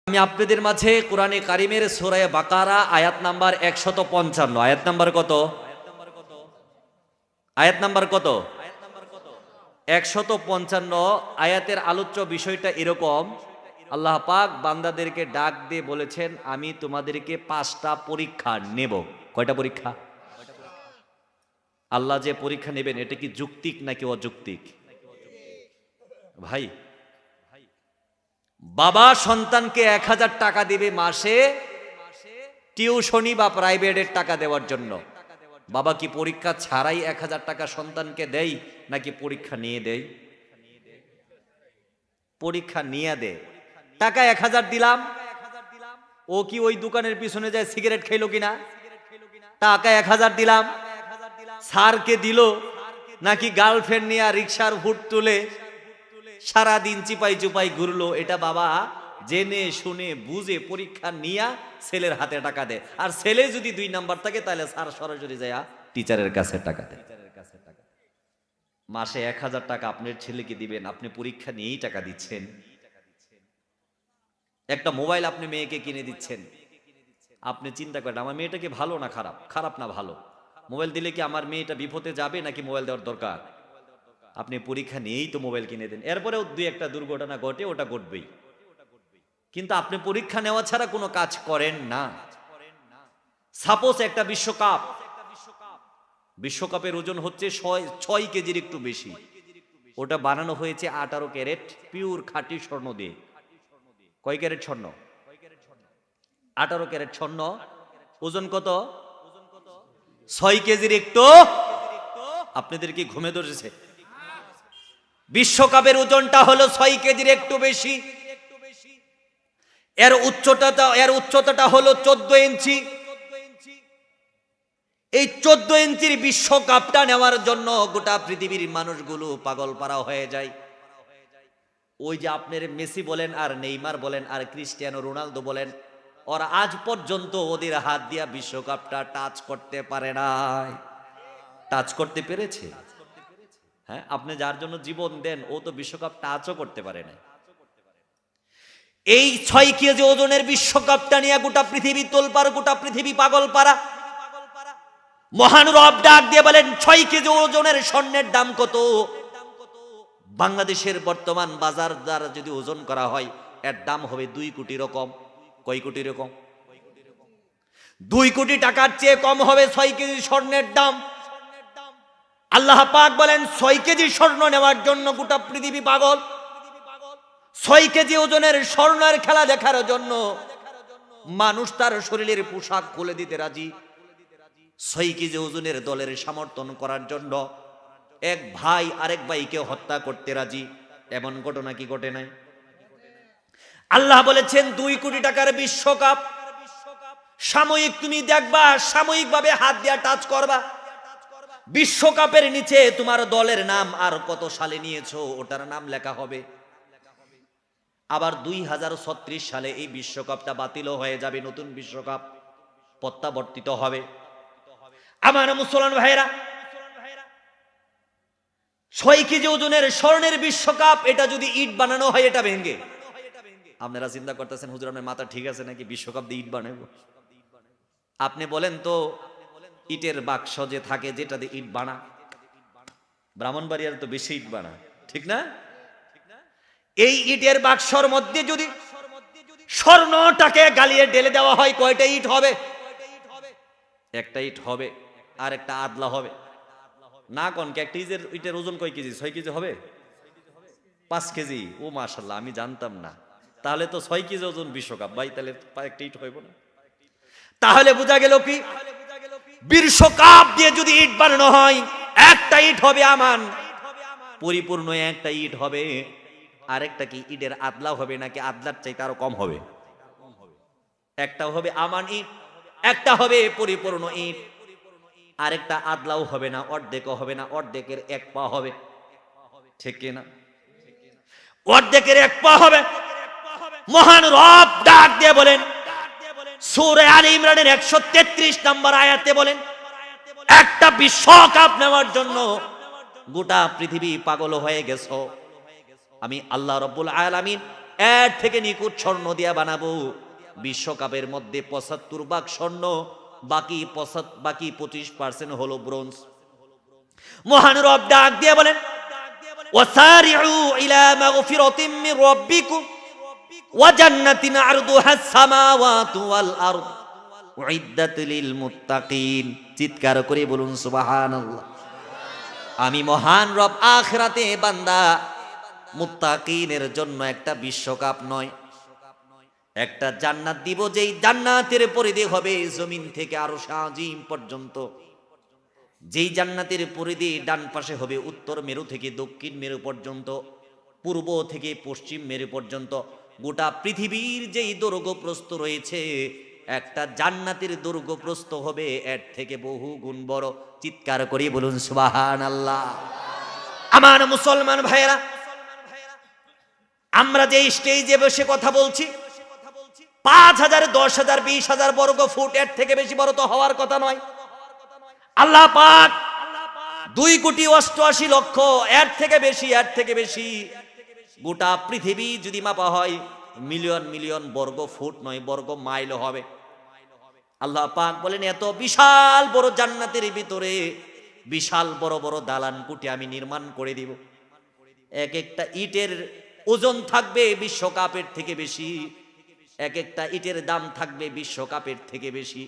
আমি আপনাদের মাঝে কোরআনে কারিমের সূরা বাকারা আয়াত নাম্বার 155। আয়াত নাম্বার কত? আয়াত নাম্বার কত? 155 আয়াতের আলোচ্য বিষয়টা এরকম। আল্লাহ পাক বান্দাদেরকে ডাক দিয়ে বলেছেন, আমি তোমাদেরকে 5টা পরীক্ষা নেব। কয়টা পরীক্ষা? আল্লাহ যে পরীক্ষা নেবেন এটা কি যৌক্তিক নাকি অযৌক্তিক? ভাই, বাবা সন্তানকে 1000 টাকা দিবে মাসে টিউশনি বা প্রাইভেটের টাকা দেওয়ার জন্য। বাবা কি পরীক্ষা ছাড়াই 1000 টাকা সন্তানকে দেয় নাকি পরীক্ষা নিয়ে দেয়? পরীক্ষা নিয়ে দেয়। টাকা 1000 দিলাম, ও কি ওই দোকানের পিছনে যায় সিগারেট খাইলো কিনা? টাকা 1000 দিলাম, স্যারকে দিল নাকি গার্লফ্রেন্ড নিয়ে রিক্সার ভুট তুলে সারাদিন চিপাই চুপাই ঘুরলো? এটা বাবা জেনে শুনে বুঝে পরীক্ষা নিয়ে ছেলের হাতে টাকা দেয়। আর ছেলে যদি 2 নাম্বার থাকে তাহলে স্যার সরাসরি যায় টিচারের কাছে টাকা দেয়। মাসে 1000 টাকা আপনার ছেলেকে দিবেন, আপনি পরীক্ষা নিয়েই টাকা দিচ্ছেন। একটা মোবাইল আপনি মেয়েকে কিনে দিচ্ছেন, আপনি চিন্তা করেন আমার মেয়েটা কি ভালো না খারাপ? খারাপ না ভালো? মোবাইল দিলে কি আমার মেয়েটা বিপদে যাবে নাকি মোবাইল দেওয়ার দরকার? আপনি পরীক্ষা নিয়েই তো মোবাইল কিনে দেন। এরপরেও 2-1টা দুর্ঘটনা ঘটে, ওটা ঘটবেই, কিন্তু আপনি পরীক্ষা নেওয়া ছাড়া কোনো কাজ করেন না। সাপোজ একটা বিশ্বকাপের ওজন হচ্ছে 6 কেজির একটু বেশি, ওটা বানানো হয়েছে 18 ক্যারেট পিওর খাঁটি স্বর্ণ দিয়ে। কয় ক্যারেট স্বর্ণ? 18 ক্যারেট স্বর্ণ। ওজন কত? 6 কেজির একটু। আপনাদের কি ঘুমে ধরেছে? বিশ্বকাপের ওজনটা হলো 6 কেজির একটু বেশি। এর উচ্চতাটা হলো 14 ইঞ্চি। এই 14 ইঞ্চির বিশ্বকাপটা নেওয়ার জন্য গোটা পৃথিবীর মানুষগুলো পাগল পারা হয়ে যায়। ওই যে আপনার মেসি বলেন আর নেইমার বলেন আর ক্রিস্টিয়ানো রোনালদো বলেন, ওরা আজ পর্যন্ত ওদের হাত দিয়া বিশ্বকাপটা টাচ করতে পারে নাই। টাচ করতে পেরেছে? হ্যাঁ, আপনি যার জন্য জীবন দেন ও তো বিশ্বকাপ টাচও করতে পারে না। এই 6 কেজি ওজনের বিশ্বকাপটা নিয়ে গোটা পৃথিবী তোলপাড়, গোটা পৃথিবী পাগল পারা। মহান রব ডাক দিয়ে বলেন, 6 কেজি ওজনের স্বর্ণের দাম কত? বাংলাদেশের বর্তমান বাজার দ্বারা যদি ওজন করা হয় এর দাম হবে 2 কোটি রকম। কয় কোটি রকম? 2 কোটি টাকার চেয়ে কম হবে 6 কেজি স্বর্ণের দাম। আল্লাহ পাক বলেন 6 কেজি স্বর্ণ নেওয়ার জন্য গোটা পৃথিবী পাগল। 6 কেজি ওজনের স্বর্ণের খেলা দেখার জন্য মানুষ তার শরীরের পোশাক খুলে দিতে রাজি। 6 কেজি ওজনের দলের সমর্থন করার জন্য এক ভাই আরেক ভাইকে হত্যা করতে রাজি। এমন ঘটনা কি ঘটে নাই? আল্লাহ বলেছেন 2 কোটি টাকার বিশ্বকাপ সাময়িক, তুমি দেখবা সাময়িকভাবে হাত দিয়া টাচ করবা, বিশ্বকাপের নিচে তোমার দলের নাম আর কত সালে নিয়েছো ওটার নাম লেখা হবে। আবার 2036 সালে এই বিশ্বকাপটা বাতিল হয়ে যাবে, নতুন বিশ্বকাপ প্রত্যাবর্তিত হবে। আমার মুসলমান ভাইরা, 6 কেজি ওজনের স্বর্ণের বিশ্বকাপ, এটা যদি ইট বানানো হয় এটা ভেঙে। আপনারা চিন্তা করতেছেন হুজুর আপনার মাথা ঠিক আছে নাকি, বিশ্বকাপ দিয়ে ইট বানাবো? আপনি বলেন তো, ইটের বাক্স যে থাকে যেটা দিয়ে ইট বানা, ব্রাহ্মণবাড়িয়ার তো বেশি ইট বানা, ঠিক না? এই ইটের বাক্সর মধ্যে যদি স্বর্ণটাকে গালিয়ে ঢেলে দেওয়া হয় কয়টা ইট হবে? একটা ইট হবে, আর একটা আদলা হবে না। কোন একটা ইটের ওজন কয় কেজি? 6 কেজি হবে? 5 কেজি? ও মাশাআল্লাহ, আমি জানতাম না। তাহলে তো 6 কেজি ওজন বিশ্বকাপ ভাই, তাহলে একটা ইট হইব না? তাহলে বোঝা গেল কি, বিশ্বকাপ দিয়ে যদি ইট বানানো হয় একটা ইট হবে আমান, পরিপূর্ণ একটা ইট হবে। আরেকটা কি ইটের আদলা হবে নাকি আদলার চাইতে আরো কম হবে? একটা হবে আমান ইট, একটা হবে পরিপূর্ণ ইট। আরেকটা আদলাও হবে না, অর্ধেকও হবে না, অর্ধেকের 1 পা হবে, ঠিক কিনা? অর্ধেকের 1 পা হবে। মহান রব ডাক দিয়ে বলেন সূরা আলে ইমরানের 133 নম্বর আয়াতে বলেন, একটা বিশ্বকাপ নেওয়ার জন্য গোটা পৃথিবী পাগল হয়ে গেছো, আমি আল্লাহ রাব্বুল আলামিন এর থেকে নিখুঁত স্বর্ণ দিয়া বানাবো। বিশ্বকাপের মধ্যে ৭৫ ভাগ স্বর্ণ, বাকি 25% হলো ব্রোঞ্জ। মহান রব ডাক দিয়ে বলেন, ওয়াসারিউ ইলা মাগফিরাতিম মির রাব্বিকুম ওয়া জান্নাতিন আরদুহাস সামাওয়াতু ওয়াল আরদ উইদ্দাত লিল মুত্তাকিন। চিৎকার করে বলুন সুবহানাল্লাহ। আমি মহান রব আখিরাতে বান্দা মুত্তাকিনের জন্য একটা বিশ্বকাপ নয়, একটা জান্নাত দিব, যেই জান্নাতের পরিধি হবে জমিন থেকে আরশ আজিম পর্যন্ত। যেই জান্নাতের পরিধি ডান পাশে হবে উত্তর মেরু থেকে দক্ষিণ মেরু পর্যন্ত, পূর্ব থেকে পশ্চিম মেরু পর্যন্ত। গোটা পৃথিবীর যেই দৈর্ঘ্য প্রস্থ রয়েছে, একটা জান্নাতের দৈর্ঘ্য প্রস্থ হবে এর থেকে বহু গুণ বড়। চিৎকার করে বলুন সুবহানাল্লাহ। আমার মুসলমান ভাইয়েরা, আমরা যে স্টেজে বসে কথা বলছি, ৫,০০০, ১০,০০০, ২০,০০০ বর্গ ফুট, এর থেকে বেশি বড় তো হওয়ার কথা নয়। আল্লাহ পাক ২,৮৮,০০,০০০, এর থেকে বেশি গোটা পৃথিবী যদি মাপা হয় মিলিয়ন মিলিয়ন বর্গ ফুট নয়, বর্গ মাইল হবে। আল্লাহ পাক বলেন, এত বিশাল বড় জান্নাতের ভিতরে বিশাল বড় বড় দালান কুটি আমি নির্মাণ করে দিব। এক একটা ইটের ওজন থাকবে বিশ্বকাপের থেকে বেশি, এক একটা ইটের দাম থাকবে বিশ্বকাপের থেকে বেশি।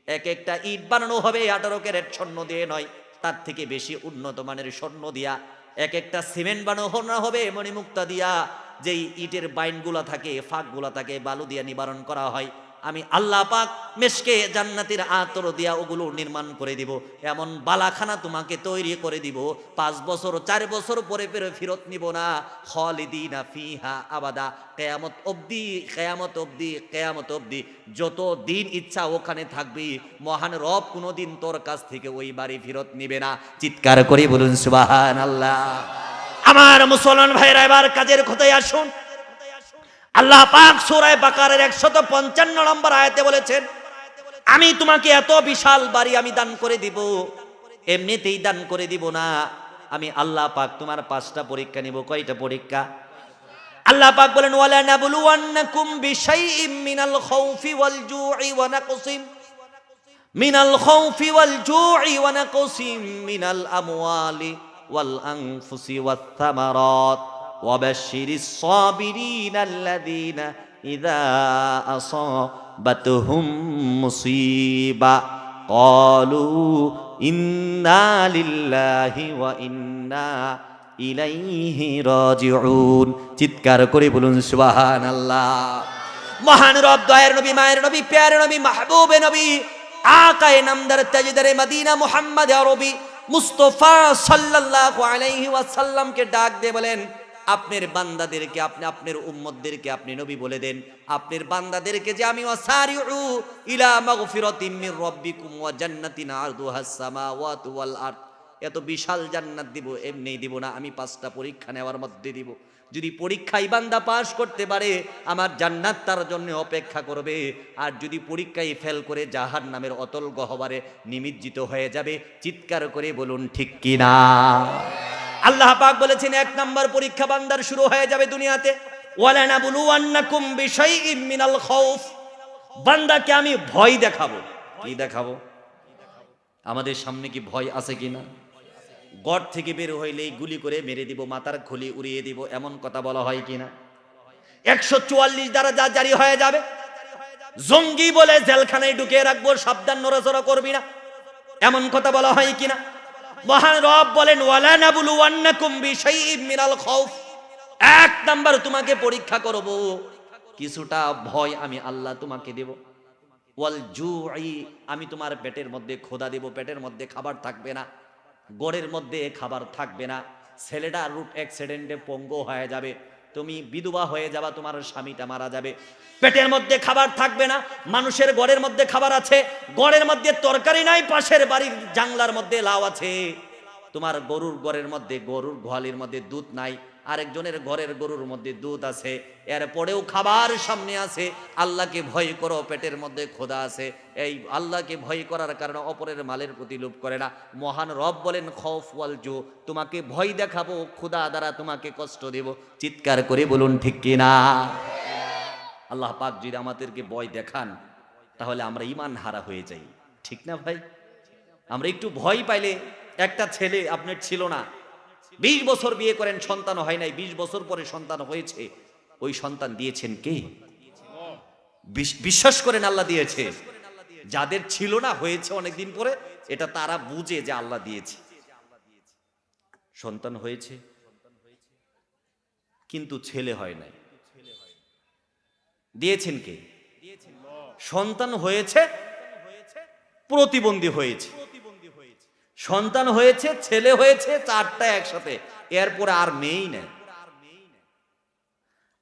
এক একটা ইট বানানো হবে 18 ক্যারেট স্বর্ণ দিয়ে নয়, তার থেকে বেশি উন্নত মানের স্বর্ণ দিয়া। এক একটা সিমেন্ট বানানো হবে মণিমুক্তা দিয়া, যেই ইটের বাইনগুলা থাকে, ফাঁকগুলা থাকে, বালু দিয়া নিবারণ করা হয়। আমি আল্লাহ পাক মেশকে জান্নাতের আতর দিয়া ওগুলো নির্মাণ করে দিব। এমন বালাখানা তোমাকে তৈরি করে দিব, 5 বছর 4 বছর পরে ফেরত নিব না। খালিদিনা ফিহা আবাদা, কিয়ামত অবধি, কিয়ামত অবধি, কিয়ামত অবধি যত দিন ইচ্ছা ওখানে থাকবি। মহান রব কোনোদিন তোর কাছ থেকে ওই বাড়ি ফেরত নিবে না। চিৎকার করে বলুন সুবহানাল্লাহ। আমার মুসলমান ভাইরা, এবার কাজের কথায় আসুন। আল্লাহ পাক সূরা বাকারার 155 নম্বর আয়াতে বলেছেন, আমি তোমাকে এত বিশাল বাড়ি আমি দান করে দিব, এমনিতেই দান করে দিব না। আমি আল্লাহ পাক তোমার 5টা পরীক্ষা নিব। কয়টা পরীক্ষা? আল্লাহ পাক বলেন, ওয়ালা নাবলুওয়ান্নাকুম বিশাইইম মিনাল খাউফি ওয়াল জুই ওয়া নাকসিম মিনাল খাউফি ওয়াল জুই ওয়া নাকসিম মিনাল আমওয়ালি ওয়াল আনফুসি ওয়াত থামারাত ওয়াবাশশিরিস সাবিরিনা আল্লাযীনা ইযা আসাবাতহুম মুসিবা ক্বালু ইন্না লিল্লাহি ওয়া ইন্না ইলাইহি রাজিউন। চিৎকার করে বলুন সুবহানাল্লাহ। মহান রব, দয়ার নবী, মায়ের নবী, প্যারে নবী, মাহবুবে নবী, আকায়ে নামদার তাজদারে মদিনা মুহাম্মদ আরবি মুস্তাফা সাল্লাল্লাহু আলাইহি ওয়াসাল্লামকে ডাক দিয়ে বলেন, আপনার বান্দাদেরকে, আপনি আপনার উম্মতদেরকে আপনি নবী বলে দেন, আপনার বান্দাদেরকে যে আমি ওয়াসারিউ ইলা মাগফিরাতিম মির রাব্বিকুম ওয়া জান্নাতিন আরদুহাস সামাওয়াতু ওয়াল আরদ, এত বিশাল জান্নাত দিব, এমনি দিব না, আমি 5টা পরীক্ষা নেওয়ার মধ্যে দিব। যদি পরীক্ষায় বান্দা পাস করতে পারে, আমার জান্নাত তার জন্য অপেক্ষা করবে। আর যদি পরীক্ষায় ফেল করে জাহান্নামের অতল গহ্বরে নিমজ্জিত হয়ে যাবে। চিৎকার করে বলুন ঠিক কি না? আল্লাহ পাক বলেছেন, 1 নম্বর পরীক্ষা বান্দার শুরু হয়ে যাবে দুনিয়াতে। ওয়ালা নাবলুওয়ান্নাকুম বিশাইইম মিনাল খাউফ, বান্দাকে আমি ভয় দেখাবো। কি দেখাবো? আমাদের সামনে কি ভয় আছে কিনা? গড় থেকে বের হইলেই গুলি করে মেরে দিব, মাথার খুলি উড়িয়ে দিব, এমন কথা বলা হয় কিনা? 144 দ্বারা যা জারি হয়ে যাবে, জঙ্গি বলে জেলখানায় ঢুকিয়ে রাখবো, সাবধান, নড়াচড়া করবি না, এমন কথা বলা হয় কিনা? মহান রব বলেন, ওয়ালা নাবলুওয়ান্নাকুম বিশাইইম মিনাল খাউফ, 1 নাম্বার তোমাকে পরীক্ষা করব, কিছুটা ভয় আমি আল্লাহ তোমাকে দেব। ওয়াল জুই, আমি তোমার পেটের মধ্যে ক্ষুধা দেব, পেটের মধ্যে খাবার থাকবে না, গড়ের মধ্যে খাবার থাকবে না, ছেলেটা রুট অ্যাক্সিডেন্টে পঙ্গু হয়ে যাবে, তুমি বিধবা হয়ে যাবা, তোমার স্বামীটা মারা যাবে, পেটের মধ্যে খাবার থাকবে না। মানুষের গড়ের মধ্যে খাবার আছে, গড়ের মধ্যে তরকারি নাই, পাশের বাড়ির জাংলার মধ্যে লাউ আছে। তোমার গরুর গড়ের মধ্যে, গরুর গোয়ালির মধ্যে দুধ নাই, আরেকজনের ঘরের গরুর মধ্যে দুধ আছে, এরপরেও খাবার সামনে আছে, আল্লাহকে ভয় করো, পেটের মধ্যে ক্ষুধা আছে, এই আল্লাহকে ভয় করার কারণে অপরের মালের প্রতি লোভ করে না। মহান রব বলেন খৌফ ওয়াল জু, তোমাকে ভয় দেখাবো, ক্ষুধা দ্বারা তোমাকে কষ্ট দেব। চিৎকার করে বলুন ঠিক কিনা? আল্লাহ পাক যদি আমাদেরকে ভয় দেখান তাহলে আমরা ঈমান হারা হয়ে যাই, ঠিক না ভাই? আমরা একটু ভয় পাইলে, একটা ছেলে আপনার ছিল না, 20 বছর বিয়ে করেন, সন্তান হয় নাই, 20 বছর পরে সন্তান হয়েছে, ওই সন্তান দিয়েছেন কে? বিশ্বাস করেন আল্লাহ দিয়েছে। যাদের ছিল না, হয়েছে অনেকদিন পরে, এটা তারা বুঝে যে আল্লাহ দিয়েছে, সন্তান হয়েছে, কিন্তু ছেলে হয় নাই। দিয়েছেন কে? সন্তান হয়েছে, প্রতিবন্ধী হয়েছে, সন্তান হয়েছে, ছেলে হয়েছে, চারটা একসাথে, এরপরে আর মেয়েই নেই।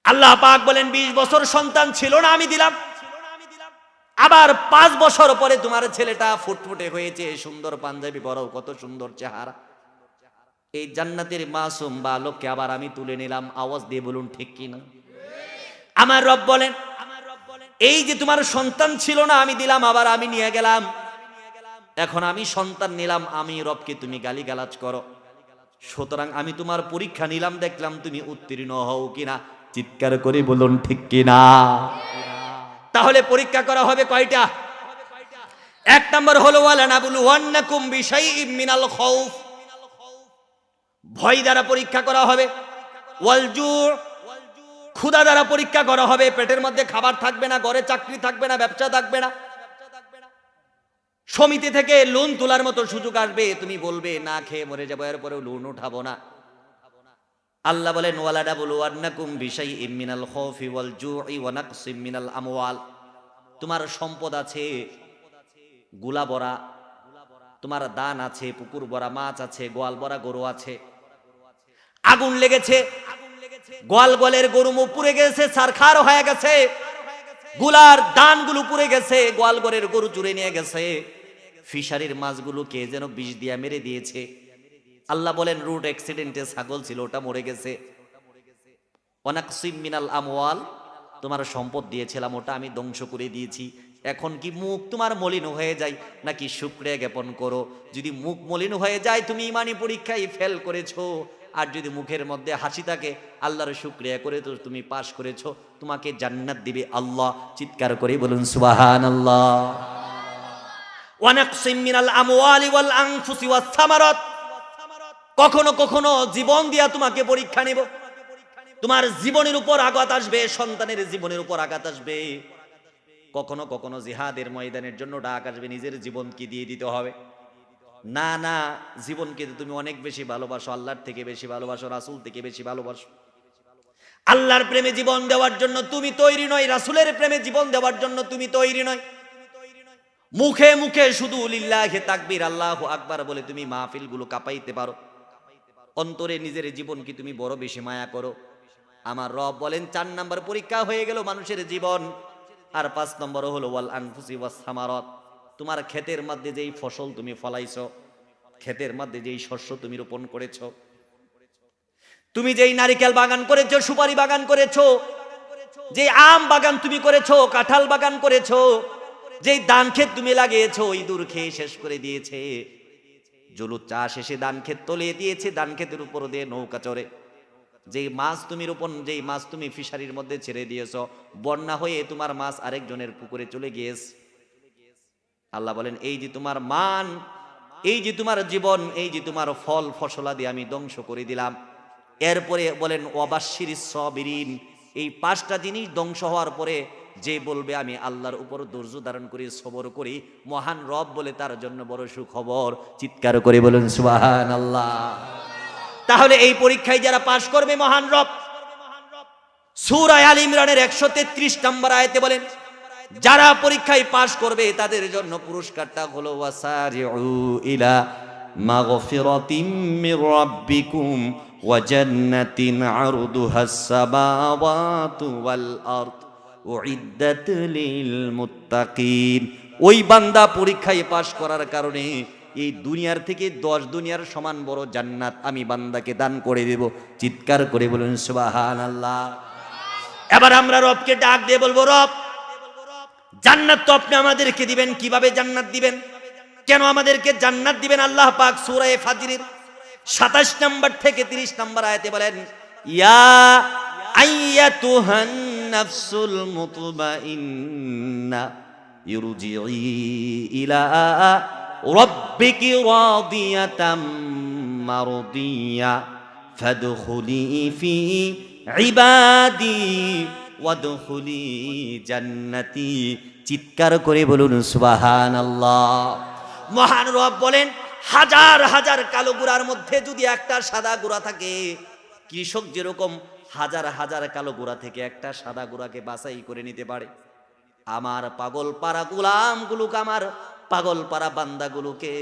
আল্লাহ পাক বলেন 20 বছর সন্তান ছিল না, আমি দিলাম। আবার 5 বছর পরে তোমার ছেলেটা ফুটফুটে হয়েছে, সুন্দর পাঞ্জাবি পরাও, কত সুন্দর চেহারা, এই জান্নাতের মাসুম বালককে আবার আমি তুলে নিলাম। আওয়াজ দিয়ে বলুন ঠিক কিনা? আমার রব বলেন, এই যে তোমার সন্তান ছিল না, আমি দিলাম, আবার আমি নিয়ে গেলাম, এখন আমি সন্তান নিলাম, আমি রবকে তুমি গালিগালাজ করো, সুতরাং আমি তোমার পরীক্ষা নিলাম, দেখলাম তুমি উত্তীর্ণ হও কিনা। চিৎকার করে বলুন ঠিক কিনা? তাহলে পরীক্ষা করা হবে কয়টা? 1 নম্বর হলো ওয়ালা নাবলুওয়ান্নাকুম বিশাইইম মিনাল খাউফ, ভয় দ্বারা পরীক্ষা করা হবে, ওয়াল জু, ক্ষুধা দ্বারা পরীক্ষা করা হবে, পেটের মধ্যে খাবার থাকবে না, ঘরে চাকরি থাকবে না, ব্যবসা থাকবে না, সমিতি থেকে লোন তোলার মতো সুযোগ আসবে, তুমি বলবে না খেয়ে মরে যাবো, এরপরেও লোন উঠাবো না। আল্লাহ বলেন ওয়ালা নাবলুওয়ান্নাকুম বিশাইইম মিনাল খাউফি ওয়াল জুই ওয়া নাকসিম মিনাল আমওয়াল, তোমার সম্পদ আছে গুলা ভরা, তোমার দান আছে, পুকুর ভরা মাছ আছে, গোয়াল ভরা গরু আছে, আগুন লেগেছে, গোয়াল গোয়ালের গরু পুড়ে গেছে, ছারখার হয়ে গেছে, গুলার দানগুলো পুড়ে গেছে, গোয়াল ঘরের গরু চুরে নিয়ে গেছে, ফিশারির মাছগুলো কে যেন বিষ দিয়া মেরে দিয়েছে। আল্লাহ বলেন রোড অ্যাক্সিডেন্টে ছাগল ছিল, ওটা মরে গেছে। ওয়ানাকসিম মিনাল আমওয়াল, তোমার সম্পদ দিয়েছিলাম, ওটা আমি ধ্বংস করে দিয়েছি। এখন কি মুখ তোমার মলিন হয়ে যায় নাকি শুকরিয়া জ্ঞাপন করো? যদি মুখ মলিন হয়ে যায় তুমি ইমানি পরীক্ষায় ফেল করেছো, আর যদি মুখের মধ্যে হাসি থাকে আল্লাহর শুকরিয়া করে তো তুমি পাশ করেছো, তোমাকে জান্নাত দিবে আল্লাহ। চিৎকার করে বলুন সুবহানাল্লাহ। ওয়া নাকসিম মিনাল আমওয়ালি ওয়াল আনফুসি ওয়াস সামারাত, কখনো কখনো জীবন দিয়া তোমাকে পরীক্ষা নিব, তোমার জীবনের উপর আঘাত আসবে, সন্তানের জীবনের উপর আঘাত আসবে, কখনো কখনো জিহাদের ময়দানের জন্য ডাক আসবে, নিজের জীবন কি দিয়ে দিতে হবে। না না, জীবনকে তুমি অনেক বেশি ভালোবাসো, আল্লাহর থেকে বেশি ভালোবাসো, রাসূল থেকে বেশি ভালোবাসো। আল্লাহর প্রেমে জীবন দেওয়ার জন্য তুমি তৈরি নয়, রাসূলের প্রেমে জীবন দেওয়ার জন্য তুমি তৈরি নয়। মুখে মুখে শুধু লিল্লাহি তাকবীর আল্লাহু আকবার বলে তুমি মাহফিলগুলো কাঁপাইতে পারো, অন্তরে নিজের জীবন কি তুমি বড় বেশি মায়া করো? আমার রব বলেন 4 নম্বর পরীক্ষা হয়ে গেল মানুষের জীবন। আর 5 নম্বর হলো ওয়াল আনফুসি ওয়াস সামারাত, তোমার ক্ষেতের মধ্যে যেই ফসল তুমি ফলাইছো, ক্ষেতের মধ্যে যেই শস্য তুমি রোপণ করেছো, তুমি যেই নারিকেল বাগান করেছো, সুপারি বাগান করেছো, যেই আম বাগান তুমি করেছো, কাঁঠাল বাগান করেছো, যেই ধান ক্ষেত তুমি লাগিয়েছো, ইঁদুর খেয়ে শেষ করে দিয়েছে, জলুদ চাষ এসে ধান ক্ষেত তলিয়ে দিয়েছে, ধান ক্ষেতের উপর দিয়ে নৌকা চড়ে, যেই মাছ তুমি রোপণ, যেই মাছ তুমি ফিশারির মধ্যে ছেড়ে দিয়েছো, বন্যা হয়ে তোমার মাছ আরেকজনের পুকুরে চলে গিয়েছে। আল্লাহ বলেন এই যে তোমার মান, এই যে তোমার জীবন, এই যে তোমার ফল ফসলাদি আমি ধ্বংস করে দিলাম। এরপরে বলেন ওয়াবাশশিরিস সাবিরিন, এই 5টা জিনিস ধ্বংস হওয়ার পরে যে বলবে আমি আল্লাহর উপর ধৈর্য ধারণ করি, সবর করি, মহান রব বলে তার জন্য বড় সুখবর। চিৎকার করে বলুন সুবহানাল্লাহ। তাহলে এই পরীক্ষায় যারা পাশ করবে মহান রব সূরা আল ইমরানের 133 নম্বর আয়াতে বলেন যারা পরীক্ষায় পাশ করবে তাদের জন্য পুরস্কারটা হলো ওয়াসারিউ ইলা মাগফিরাতিম মির রাব্বিকুম ওয়া জান্নাতিন আরদুহাস সামাওয়াতু ওয়াল আরদ উইদ্দাত লিল মুত্তাকিন। ওই বান্দা পরীক্ষায় পাশ করার কারণে এই দুনিয়ার থেকে 10 দুনিয়ার সমান বড় জান্নাত আমি বান্দাকে দান করে দেব। চিৎকার করে বলুন সুবহানাল্লাহ। এবার আমরা রবকে ডাক দিয়ে বলবো, রব জান্নাত তো আপনি আমাদেরকে দিবেন, কিভাবে জান্নাত দিবেন, কেন আমাদেরকে জান্নাত দিবেন? আল্লাহ পাক সূরা ফাজরের 27 নম্বর থেকে 30 নম্বর আয়াতে বলেন, ইয়া আইয়াতুহান নাফসুল মুতমাইন্না ইরজিই ইলা রাব্বিকি রাদিয়াতাম মারদিয়া ফাদখুলি ফি ইবাদি ওয়াদখুলি জান্নাতি। চিৎকার করে বলুন সুবহানাল্লাহ। মহান রব বলেন, হাজার হাজার কালো গুড়ার মধ্যে যদি একটা সাদা গুড়া থাকে, কৃষক যেরকম হাজার হাজার কালো গুড়া থেকে একটা সাদা গুড়াকে বাছাই করে নিতে পারে, আমার পাগল পাড়া গোলামগুলোকে, আমার পাগল পাড়া বান্দাগুলোকে,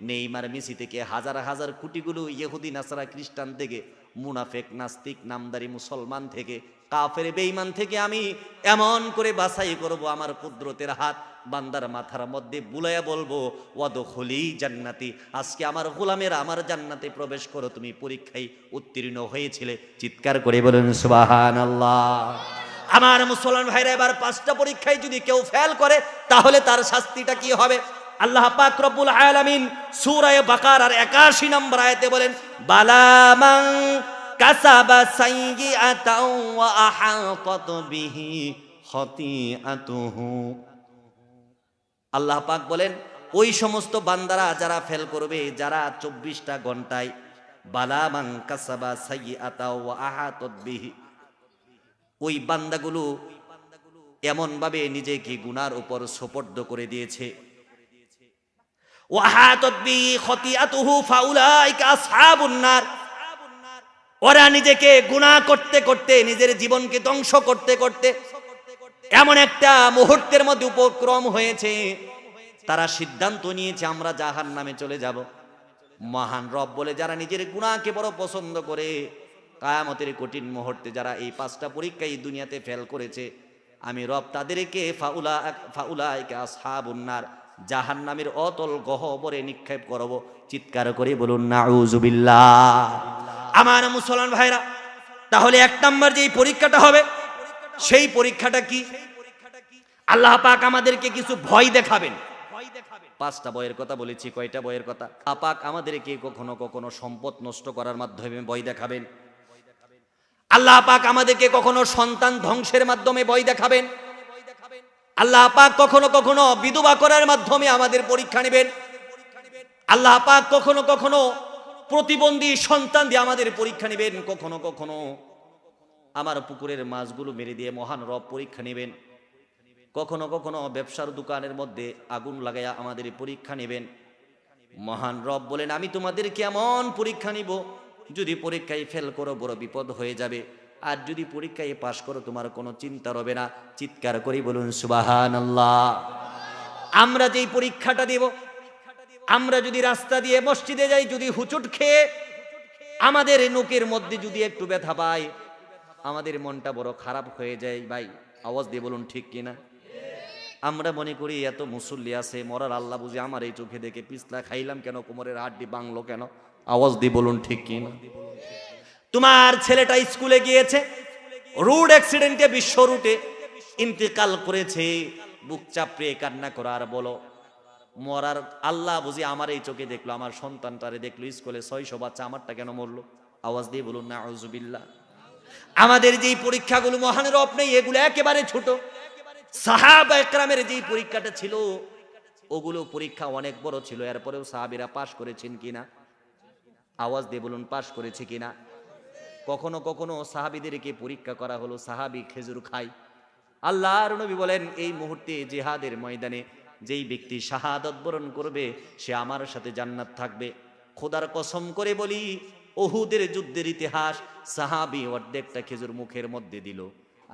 নেইমার মেসি থেকে হাজার হাজার কোটিগুলো ইহুদি নাসারা খ্রিস্টান থেকে, মুনাফেক নাস্তিক নামদারি মুসলমান থেকে, কাফের বেঈমান থেকে আমি এমন করে বাছাই করব, আমার কুদরতের হাত বান্দার মাথার মধ্যে বুলাইয়া বলবো, ওয়াদখুলি জান্নাতি, আজকে আমার গোলামেরা আমার জান্নাতে প্রবেশ করো, তুমি পরীক্ষায় উত্তীর্ণ হয়েছিলে। চিৎকার করে বলুন সুবহানাল্লাহ। আমার মুসলমান ভাইরা, এবার 5টা পরীক্ষায় যদি কেউ ফেল করে তাহলে তার শাস্তিটা কি হবে? আল্লাহ পাক রব্বুল আলামিন সূরা বাকারার 81 নম্বর আয়াতে বলেন, বালামান কাসাবা সাইয়্যাতাও ওয়া আহাতাত বিহি খাতিআতুহু। আল্লাহ পাক বলেন, ওই সমস্ত বান্দারা যারা ফেল করবে, যারা 24টা ঘন্টায় বালামান কাসাবা সাইয়্যাতাও ওয়া আহাতাত বিহি, ওই বান্দাগুলো এমন ভাবে নিজেকে গুনার উপর সোপর্দ করে দিয়েছে, ওয়াহাতাত বিহি খাতিআতুহু ফাউলাইকা আসহাবুন নার, ওরা নিজেকে গুনাহ করতে করতে, নিজের জীবনকে ধ্বংস করতে করতে এমন একটা মুহূর্তের মধ্যে উপক্রম হয়েছে, তারা সিদ্ধান্ত নিয়েছে আমরা জাহান্নামে চলে যাব। মহান রব বলে, যারা নিজের গুনাহকে বড় পছন্দ করে, কিয়ামতের কঠিন মুহূর্তে যারা এই 5টা পরীক্ষা এই দুনিয়াতে ফেল করেছে, আমি রব তাদেরকে ফাউলাইকা আসহাবুন নার, জাহান্নামের অতল গহ্বরে নিক্ষেপ করব। চিৎকার করে বলুন নাউযুবিল্লাহ। আমার মুসলমান ভাইরা, তাহলে 1 নম্বর যেই পরীক্ষাটা হবে, সেই পরীক্ষাটা কি? আল্লাহ পাক আমাদেরকে কিছু ভয় দেখাবেন। 5টা ভয়ের কথা বলেছি। কয়টা ভয়ের কথা? আল্লাহ পাক আমাদেরকে কখনো কখনো সম্পদ নষ্ট করার মাধ্যমে ভয় দেখাবেন, আল্লাহ পাক আমাদেরকে কখনো সন্তান ধ্বংসের মাধ্যমে ভয় দেখাবেন, আল্লাহ পাক কখনো কখনো বিধবা করার মাধ্যমে আমাদের পরীক্ষা নেবেন, আল্লাহ পাক কখনো কখনো প্রতিবন্ধী সন্তান দিয়ে আমাদের পরীক্ষা নেবেন, কখনো কখনো আমার পুকুরের মাছগুলো মেরে দিয়ে মহান রব পরীক্ষা নেবেন, কখনো কখনো ব্যবসার দোকানের মধ্যে আগুন লাগাইয়া আমাদের পরীক্ষা নেবেন। মহান রব বলেন, আমি তোমাদেরকে এমন পরীক্ষা নিব, যদি পরীক্ষায় ফেল করো বড় বিপদ হয়ে যাবে, আর যদি পরীক্ষায় পাশ করো তোমার কোনো চিন্তা হবে না। চিৎকার করে বলুন সুবহানাল্লাহ। আমরা যেই পরীক্ষাটা দেব, আমরা যদি রাস্তা দিয়ে মসজিদে যাই, যদি হুচুট খেয়ে আমাদের নোকের মধ্যে যদি একটু ব্যথা পাই, আমাদের মনটা বড় খারাপ হয়ে যায়। ভাই আওয়াজ দিয়ে বলুন ঠিক কিনা? আমরা মনে করি এত মুসল্লি আছে, মরার আল্লাহ বুঝি আমার এই চোখে দেখে পিছলা খাইলাম কেন, কোমরের হাড্ডি ভাঙলো কেন? আওয়াজ দিয়ে বলুন ঠিক কিনা? তোমার ছেলেটা স্কুলে গিয়েছে, রোড অ্যাক্সিডেন্টে, বিশ্ব রুটে ইন্তেকাল করেছে, বুক চাপড়ে কান্না করো আর বলো, মরার আল্লাহ বুঝি আমার এই চোখে দেখলো, আমার সন্তানটারে দেখলো স্কুলে 600 বাচ্চা, আমারটা কেন মরলো? আওয়াজ দিয়ে বলুন নাউযুবিল্লাহ। আমাদের যেই পরীক্ষাগুলো মহান রব নেই, এগুলো একেবারে ছোট। সাহাবা একরামের যেই পরীক্ষাটা ছিল, ওগুলো পরীক্ষা অনেক বড় ছিল, এরপরেও সাহাবীরা পাশ করেছেন কিনা? আওয়াজ দিয়ে বলুন পাশ করেছে কিনা? কখনো কখনো সাহাবীদেরকে পরীক্ষা করা হলো, সাহাবী খেজুর খায়। আল্লাহর নবী বলেন, এই মুহূর্তে জিহাদের ময়দানে যেই ব্যক্তি শাহাদাত বরণ করবে, সে আমার সাথে জান্নাত থাকবে। খোদার কসম করে বলি, উহুদের যুদ্ধের ইতিহাস, সাহাবী অর্ধেকটা খেজুর মুখের মধ্যে দিল,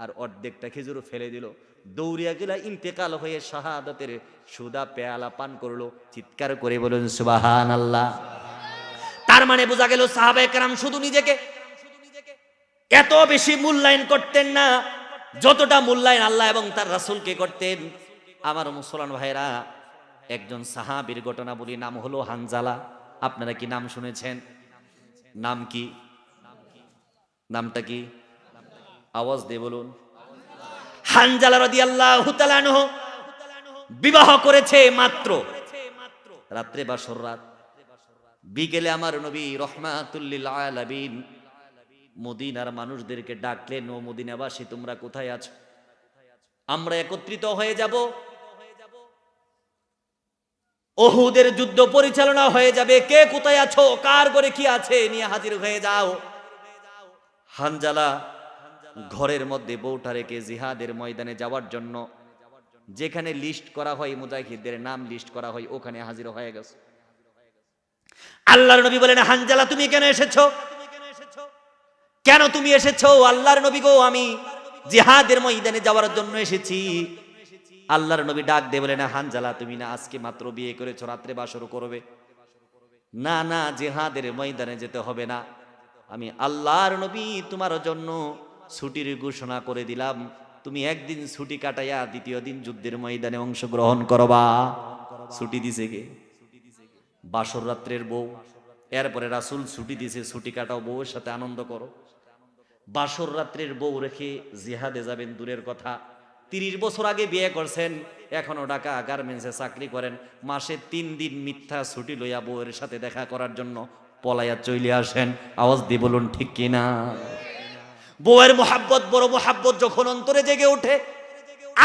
আর অর্ধেকটা খেজুর ফেলে দিল, দৌড়িয়া গেলা, ইন্তেকাল হয়ে শাহাদাতের সুদা পেয়ালা পান করলো। চিৎকার করে বলুন সুবহানাল্লাহ। তার মানে বোঝা গেল সাহাবায়ে কেরাম শুধু নিজেকে এত বেশি মূল্যায়ন করতেন না, যতটা মূল্যায়ন আল্লাহ এবং তার রাসূলকে করতেন। আমার মুসলমান ভাইরা, একজন সাহাবীর ঘটনা বলি, নাম হলো হানজালা। আপনারা কি নাম শুনেছেন? নাম কি? নামটা কি? আওয়াজ দিয়ে বলুন। হানজালা রাদিয়াল্লাহু তাআলা আনহু বিবাহ করেছে মাত্র, রাত্রে বাসর রাত। বিকেলে আমার নবী রাহমাতুল লিল আলামিন মদিনার মানুষদেরকে ডাকলেন, ও মদিনাবাসী তোমরা কোথায় আছো? আমরা একত্রিত হয়ে যাব, উহুদের যুদ্ধ পরিচালনা হয়ে যাবে, কে কোথায় আছো, কার ঘরে কি আছে নিয়ে হাজির হয়ে যাও। হানজালা ঘরের মধ্যে বউটা রেখে জিহাদের ময়দানে যাওয়ার জন্য যেখানে লিস্ট করা হয়, মুজাহিদদের নাম লিস্ট করা হয়, ওখানে হাজির হয়ে গেছে। আল্লাহর নবী বলেন, হানজালা তুমি কেন এসেছো? কেন তুমি এসেছো? আল্লাহর নবী গো, আমি জিহাদের ময়দানে যাওয়ার জন্য এসেছি। আল্লাহর নবী ডাক দিয়ে বলেন, হানজালা তুমি না আজকে মাত্র বিয়ে করেছো, রাত্রে বাসর করবে? না না, জিহাদের ময়দানে যেতে হবে না, আমি আল্লাহর নবী তোমার জন্য ছুটির ঘোষণা করে দিলাম, তুমি একদিন ছুটি কাটাইয়া দ্বিতীয় দিন যুদ্ধের ময়দানে অংশগ্রহণ করবা। ছুটি দিছে কে? বাসর রাত্রের বউ। এরপরে রাসূল ছুটি দিছে, ছুটি কাটাও, বউয়ের সাথে আনন্দ করো। বাসর রাত্রের বউ রেখে জিহাদে যাবেন দূরের কথা, 30 বছর আগে বিয়ে করছেন, এখনো ঢাকা গার্মেন্টসে চাকরি করেন, মাসে 3 দিন মিথ্যা ছুটি লইয়া বউয়ের সাথে দেখা করার জন্য পলাইয়া চলে আসেন। আওয়াজ দিয়ে বলুন ঠিক কিনা? বউয়ের মোহাব্বত, বড় মোহাব্বত যখন অন্তরে জেগে ওঠে,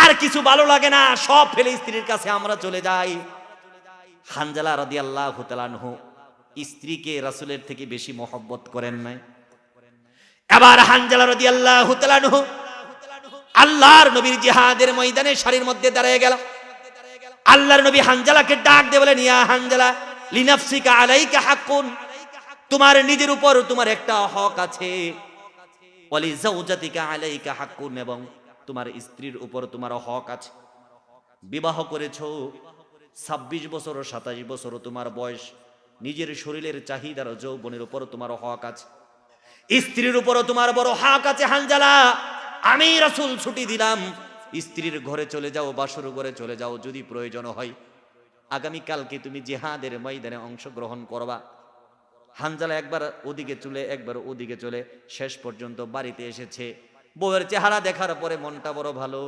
আর কিছু ভালো লাগে না, সব ফেলে স্ত্রীর কাছে আমরা চলে যাই। হানজালা রাদিয়াল্লাহু তাআলা আনহু স্ত্রীকে রাসূলের থেকে বেশি মোহাব্বত করেন নাই। এবার হানজালা রাদিয়াল্লাহু তাআলা আনহু আল্লাহর নবীর জিহাদের ময়দানে সারির মধ্যে দাঁড়িয়ে গেল। আল্লাহর নবী হানজালাকে ডাক দিয়ে বলেন, ইয়া হানজালা লিনাফসিকা আলাইকা হাক্কুন, তোমার নিজের উপর তোমার একটা হক আছে, ওয়ালি যাওজাতিকা আলাইকা হাক্কুন, এবং তোমার স্ত্রীর উপর তোমার হক আছে। বিবাহ করেছো, 26 বছর 27 বছর তোমার বয়স, নিজের শরীরের চাহিদার যৌবনের উপর তোমার হক আছে, স্ত্রীর উপর তোমার বড় হক আছে। হানজালা, আমি রাসূল ছুটি দিলাম, স্ত্রীর ঘরে চলে যাও, বাসর ঘরে চলে যাও, যদি প্রয়োজন হয় আগামী কালকে তুমি জিহাদের ময়দানে অংশগ্রহণ করবা। হানজালা একবার ওদিকে চলে একবার ওদিকে চলে, শেষ পর্যন্ত বাড়িতে এসেছে। বউয়ের চেহারা দেখার পরে মনটা বড় ভালো,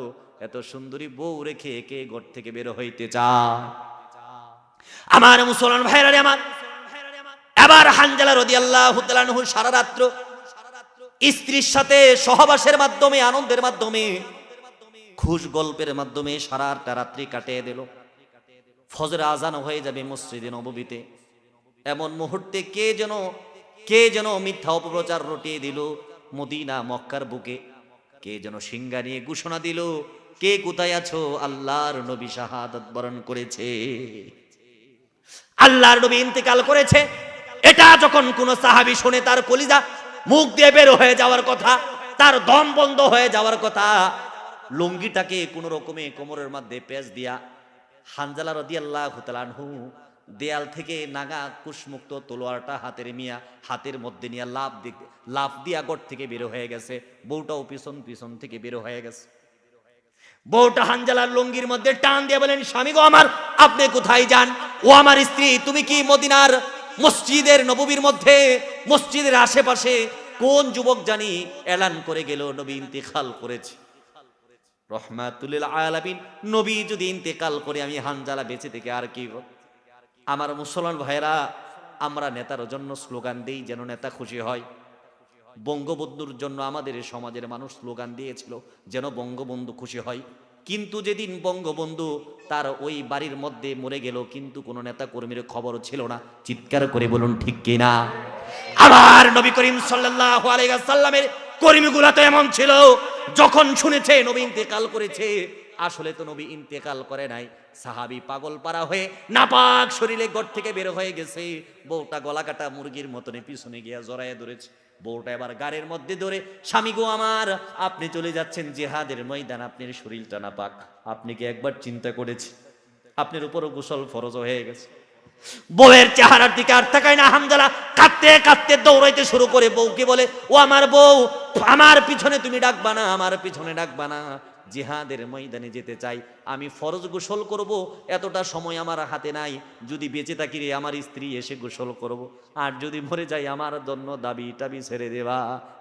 এত সুন্দরী বউ রেখে একে ঘর থেকে বের হইতে চায়। আমার মুসলমান ভাইরা রে আমার, এবার হানজালা রাদিয়াল্লাহু তাআলা আনহু সারা রাত্র স্ত্রীর সাথে সহবাসের মাধ্যমে, আনন্দের মাধ্যমে, খুশ গল্পের মাধ্যমে সারাটা রাত্রি কাটিয়ে দিল। ফজর আজান হয়ে যাবে মসজিদে নববীতে, এমন মুহূর্তে কে যেন মিথ্যা অপপ্রচার রটিয়ে দিল মদিনা মক্কার বুকে, কে যেন সিংহা নিয়ে ঘোষণা দিল, কে কোথায় আছো? আল্লাহর নবী শাহাদাত বরণ করেছে, আল্লাহর নবী ইন্তেকাল করেছে। এটা যখন কোন সাহাবী শুনে, তার কলিজা মুখ দিয়ে বের হয়ে যাওয়ার কথা, তার দম বন্ধ হয়ে যাওয়ার কথা। লুঙ্গিটাকে কোন রকমে কোমরের মধ্যে পেঁচ দিয়া হানজালা রাদিয়াল্লাহু তাআলা আনহু দেয়াল থেকে নাগা কুশমুক্ত তলোয়ারটা হাতের মধ্যে নিয়ে লাফ দিয়া ঘর থেকে বের হয়ে গেছে। বউটাও পিছন থেকে বের হয়ে গেছে। বউটা হানজালার লুঙ্গির মধ্যে টান দিয়ে বলেন, স্বামী গো আমার, আপনি কোথায় যান? ও আমার স্ত্রী, তুমি কি মদিনার মসজিদের নববীর মধ্যে, মসজিদের আশেপাশে কোন যুবক জানি এলান করে গেল নবী ইন্তেকাল করেছে। রাহমাতুল লিল আলামিন নবী যদি ইন্তেকাল করে, আমি হানজালা বেঁচে থেকে আর কি? আমার মুসলমান ভাইরা, আমরা নেতার জন্য স্লোগান দেই যেন নেতা খুশি হয়। বঙ্গবন্ধুর জন্য আমাদের সমাজের মানুষ স্লোগান দিয়েছিল যেন বঙ্গবন্ধু খুশি হয়। কিন্তু যেদিন বঙ্গবন্ধু তার ওই বাড়ির মধ্যে মরে গেল, কিন্তু কোনো নেতা কর্মীর খবর ছিল না। চিৎকার করে বলুন ঠিক কিনা? আবার নবী করিম সাল্লাল্লাহু আলাইহি ওয়াসাল্লামের কর্মীগুলো তো এমন ছিল, যখন শুনেছে নবী ইন্তেকাল করেছে, আসলে তো নবী ইন্তেকাল করে নাই, সাহাবী পাগল পারা হয়ে নাপাক শরীরে ঘর থেকে বের হয়ে গেছে। বউটা গলা কাটা মুরগির মতনে পিছনে গিয়া জড়ায় ধরেছে। বউটা এবার গাড়ির মধ্যে ধরে, স্বামী গো আমার, আপনি চলে যাচ্ছেন জিহাদের ময়দান, আপনার শরীরটা নাপাক, আপনি কি একবার চিন্তা করেছি আপনার উপরও গোসল ফরজ হয়ে গেছে? বউয়ের চেহারার দিকে আর তাকায় না। হানজালা কাঁদতে কাঁদতে দৌড়াইতে শুরু করে বউকে বলে, ও আমার বউ, আমার পিছনে তুমি ডাকবা না, আমার পিছনে ডাকবা না। জিহাদের ময়দানে যেতে চাই, আমি ফরজ গোসল করব, এতটা সময় আমার হাতে নাই, যদি বেঁচে থাকি রে আমার স্ত্রী এসে গোসল করব, আর যদি মরে যাই আমার জন্য দাবি টাবি ছেড়ে দেবা।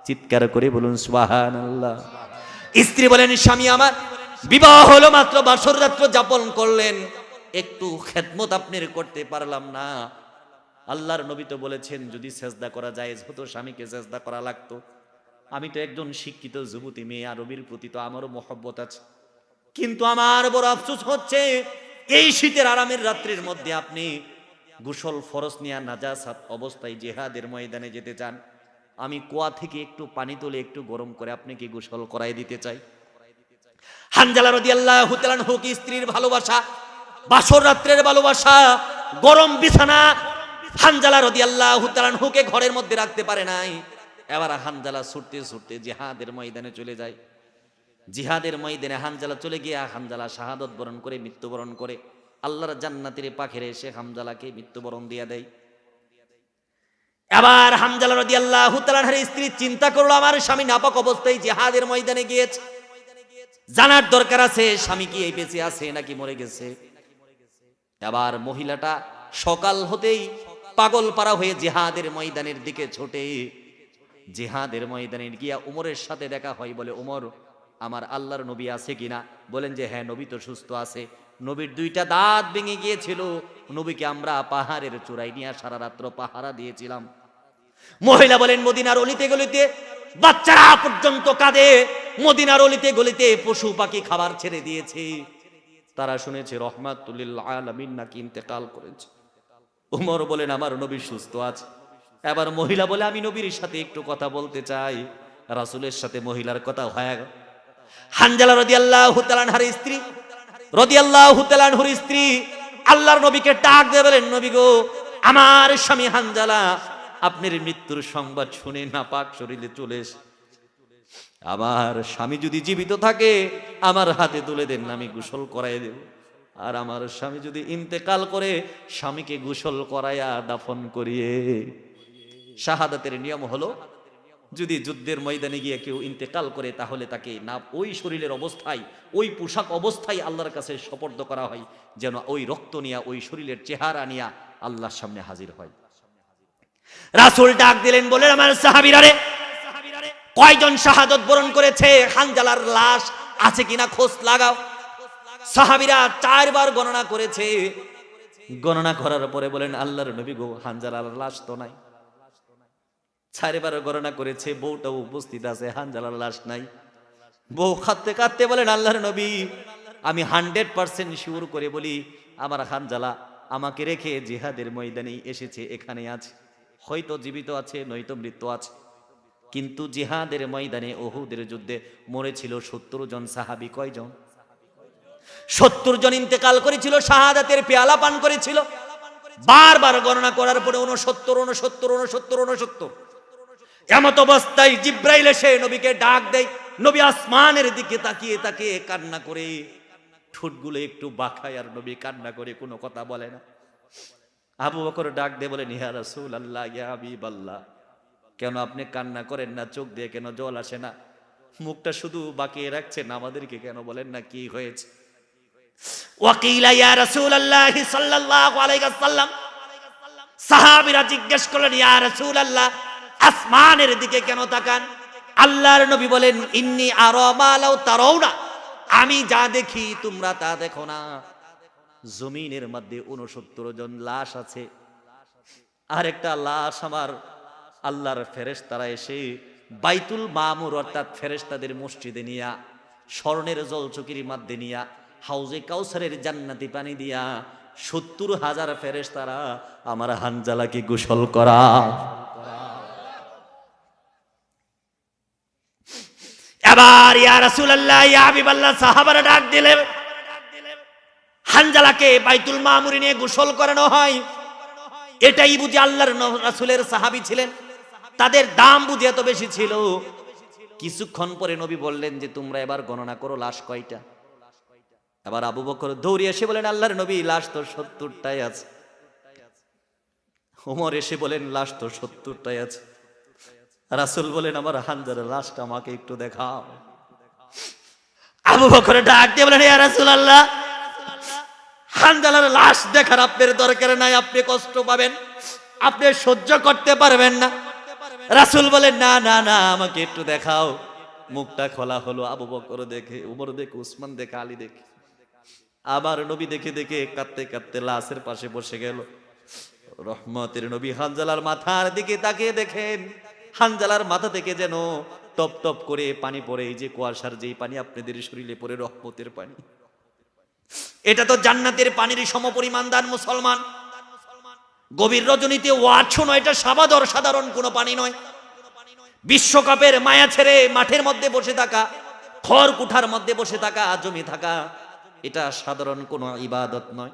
চিৎকার করে বলুন সুবহানাল্লাহ। স্ত্রী বলেন, স্বামী আমার বিবাহ হলো মাত্র, বাসর রাত্র যাপন করলেন, একটু খেদমত আপনার করতে পারলাম না। আল্লাহর নবী তো বলেছেন যদি সেজদা করা জায়েজ হতো স্বামীকে সেজদা করা লাগতো। আমি তো একজন শিক্ষিত যুবতী মেয়ে, আরবির প্রতি তো আমারও মহব্বত আছে, কিন্তু আমার বড় আফসোস হচ্ছে এই শীতের আরামের রাত্রির মধ্যে আপনি গোসল ফরজ নিয়ে নাজাসাত অবস্থায় জিহাদের ময়দানে যেতে চান। আমি কুয়া থেকে একটু পানি তুলে একটু গরম করে আপনাকে গোসল করাই দিতে চাই। হানজালা রাদিয়াল্লাহু তাআলা আনহু কি স্ত্রীর ভালোবাসা, বাসর রাত্রের ভালোবাসা, গরম বিছানা, হানজালা রাদিয়াল্লাহু তাআলা আনহুকে ঘরের মধ্যে রাখতে পারে নাই। এবার হানজালা ছুটতে ছুটতে জিহাদের ময়দানে চলে যায়। জিহাদের ময়দানে হানজালা চলে গিয়ে হানজালা শাহাদত বরণ করে মৃত্যুবরণ করে। আল্লাহর জান্নাতের পাখের এসে হানজালাকে মৃত্যুবরণ দিয়ে দেয়। এবার হানজালা রাদিয়াল্লাহু তাআলা আনহার স্ত্রী চিন্তা করলো আমার স্বামী নাপাক অবস্থায় জিহাদের ময়দানে গিয়েছে, জানার দরকার আছে স্বামী কি এই বেঁচে আছে নাকি মরে গেছে। এবার মহিলাটা সকাল হতেই পাগল পারা হয়ে জিহাদের ময়দানের দিকে ছোটে। জিহাদের ময়দানে গিয়া উমরের সাথে দেখা হয়, বলে উমর আমার আল্লাহর নবী আছে কিনা? বলেন যে হ্যাঁ নবী তো সুস্থ আছে, নবীর দুইটা দাঁত ভেঙে গিয়েছিল, নবীকে আমরা পাহাড়ের চূড়ায় নিয়ে সারা রাত্র পাহারা দিয়েছিলাম। মহিলা বলেন মদিনার অলিতে গলিতে বাচ্চারা পর্যন্ত কাঁদে, মদিনার অলিতে গলিতে পশু পাখি খাবার ছেড়ে দিয়েছে, তারা শুনেছে রহমাতুল লিল আলামিন নাকি ইন্তেকাল করেছে। উমর বলেন আমার নবী সুস্থ আছে। এবার মহিলা বলে আমি নবীর সাথে একটু কথা বলতে চাই। রাসূলের সাথে মহিলার কথা হয়ে গেল। হানজালা রাদিয়াল্লাহু তাআলা আনহার স্ত্রী রাদিয়াল্লাহু তাআলা আনহুর স্ত্রী আল্লাহর নবীকে ডাক দিয়ে বলেন, নবী গো, আমার স্বামী হানজালা আপনার মৃত্যুর সংবাদ শুনে নাপাক শরীরে চলে এসে, আমার স্বামী যদি জীবিত থাকে আমার হাতে তুলে দেন, আমি গোসল করাই দেব, আর আমার স্বামী যদি ইন্তেকাল করে স্বামীকে গোসল করাইয়া দাফন করিয়ে। শাহাদাতের নিয়ম হলো যদি যুদ্ধের ময়দানে গিয়ে কেউ ইন্তেকাল করে তাহলে তাকে না ওই শরীরের অবস্থায়, ওই পোশাক অবস্থায় আল্লাহর কাছে সুপর্দ করা হয়, যেন ওই রক্ত নিয়া ওই শরীরের চেহারা নিয়া আল্লাহর সামনে হাজির হয়। রাসূল ডাক দিলেন, বলেন আমার সাহাবীরা রে, কয়জন শাহাদত বরণ করেছে হানজালার লাশ আছে কিনা খোঁজ লাগাও। সাহাবীরা 4 বার গণনা করেছে। গণনা করার পরে বলেন আল্লাহর নবী গো, হানজালার লাশ তো নাই। 4 বার গণনা করেছে, বউটাও উপস্থিত আছে, হানজালার লাশ নাই। বউ কাঁদতে কাঁদতে বলেন আল্লাহর নবী, আমি 100% শিওর করে বলি আমার হানজালা আমাকে রেখে জিহাদের ময়দানে এসেছে, এখানে আছে, হয়তো জীবিত আছে নয়তো মৃত্যু আছে। কিন্তু জিহাদের ময়দানে উহুদের যুদ্ধে মরেছিল 70 জন সাহাবী। কয়জন? 70 জন ইন্তেকাল করেছিল, শাহাদাতের পেয়ালা পান করেছিল। বারবার গণনা করার পরে 69 এমত অবস্থায় জিব্রাইল এসে নবীকে ডাক দেয়। নবী আসমানের দিকে তাকিয়ে তাকিয়ে কান্না করে, ঠোঁটগুলো একটু বাঁকায়, আর নবী কান্না করে কোনো কথা বলে না। আবু বকর ডাক দিয়ে বলেন, ইয়া রাসূলুল্লাহ, ইয়া হাবিবাল্লাহ, কেন আপনি কান্না করেন না? চোখ দিয়ে কেন জল আসে না? মুখটা শুধু বাঁকিয়ে রাখছেন, আমাদেরকে কেন বলেন না কি হয়েছে? ওয়াকিলা ইয়া রাসূলুল্লাহ সাল্লাল্লাহু আলাইহি ওয়াসাল্লাম, সাহাবীরা জিজ্ঞেস করলেন, ইয়া রাসূলুল্লাহ, আসমানের দিকে কেন তাকান? আল্লাহর নবী বলেন, ইন্নী আরা মা লাউ তারাউনা, আমি যা দেখি তোমরা তা দেখো না। জমিনের মধ্যে 69 জন লাশ আছে, আর একটা লাশ আমার আল্লাহর ফেরেশতারা এসে বাইতুল মামুর অর্থাৎ ফেরেশতাদের মসজিদে নিয়া, স্বর্ণের জলচকির মধ্যে নিয়া, হাউজে কাউসারের জান্নাতি পানি দিয়া 70,000 ফেরেশতারা আমার হানজালাকে গোসল করা। এবার ইয়া রাসূলুল্লাহ, ইয়া হাবিবাল্লাহ, সাহাবারা ডাক দিলে হানজালাকে বাইতুল মামুরে নিয়ে গোসল করানো হয়। এটাই বুঝি আল্লাহর রাসূলের সাহাবী ছিলেন, তাদের দাম বুঝি এত বেশি ছিল। কিছুক্ষণ পরে নবী বললেন যে তোমরা এবার গণনা করো লাশ কয়টা। এবার আবু বকর দৌড়ে এসে বলেন, আল্লাহর নবী, লাশ তো 70টাই আছে। ওমর এসে বলেন, লাশ তো 70টাই আছে। রাসূল বলেন, আমার হানজালার লাশটা আমাকে একটু দেখাও। আবু বকর ডাক দিয়ে বলেন, ইয়া রাসূলুল্লাহ, হানজালার লাশ দেখার আপনার দরকার নাই, আপনি কষ্ট পাবেন, আপনি সহ্য করতে পারবেন না। রাসূল বলেন, না না না, আমাকে একটু দেখাও। মুখটা খোলা হলো, আবু বকর দেখে, উমর দেখে, উসমান দেখে, আলী দেখে, আমার নবী দেখে দেখে কাঁদতে কাঁদতে লাশের পাশে বসে গেল। রহমতের নবী হানজালার মাথার দিকে তাকিয়ে দেখেন, হানজালার মাথা থেকে যেন টপ টপ করে পানি পড়ে, এই যে কুয়াশার যেই পানি আপনাদের শরীরে পড়ে, রহমতের পানি, এটা তো জান্নাতের পানির সমপরিমাণ দান মুসলমান। গভীর রজনীতে ওয়াজ শোনো, এটা সাধারণ কোনো পানি নয়। বিশ্বকাপের মায়া ছেড়ে মাঠের মধ্যে বসে থাকা, খড় কুঠার মধ্যে বসে থাকা, জমি থাকা, এটা সাধারণ কোনো ইবাদত নয়।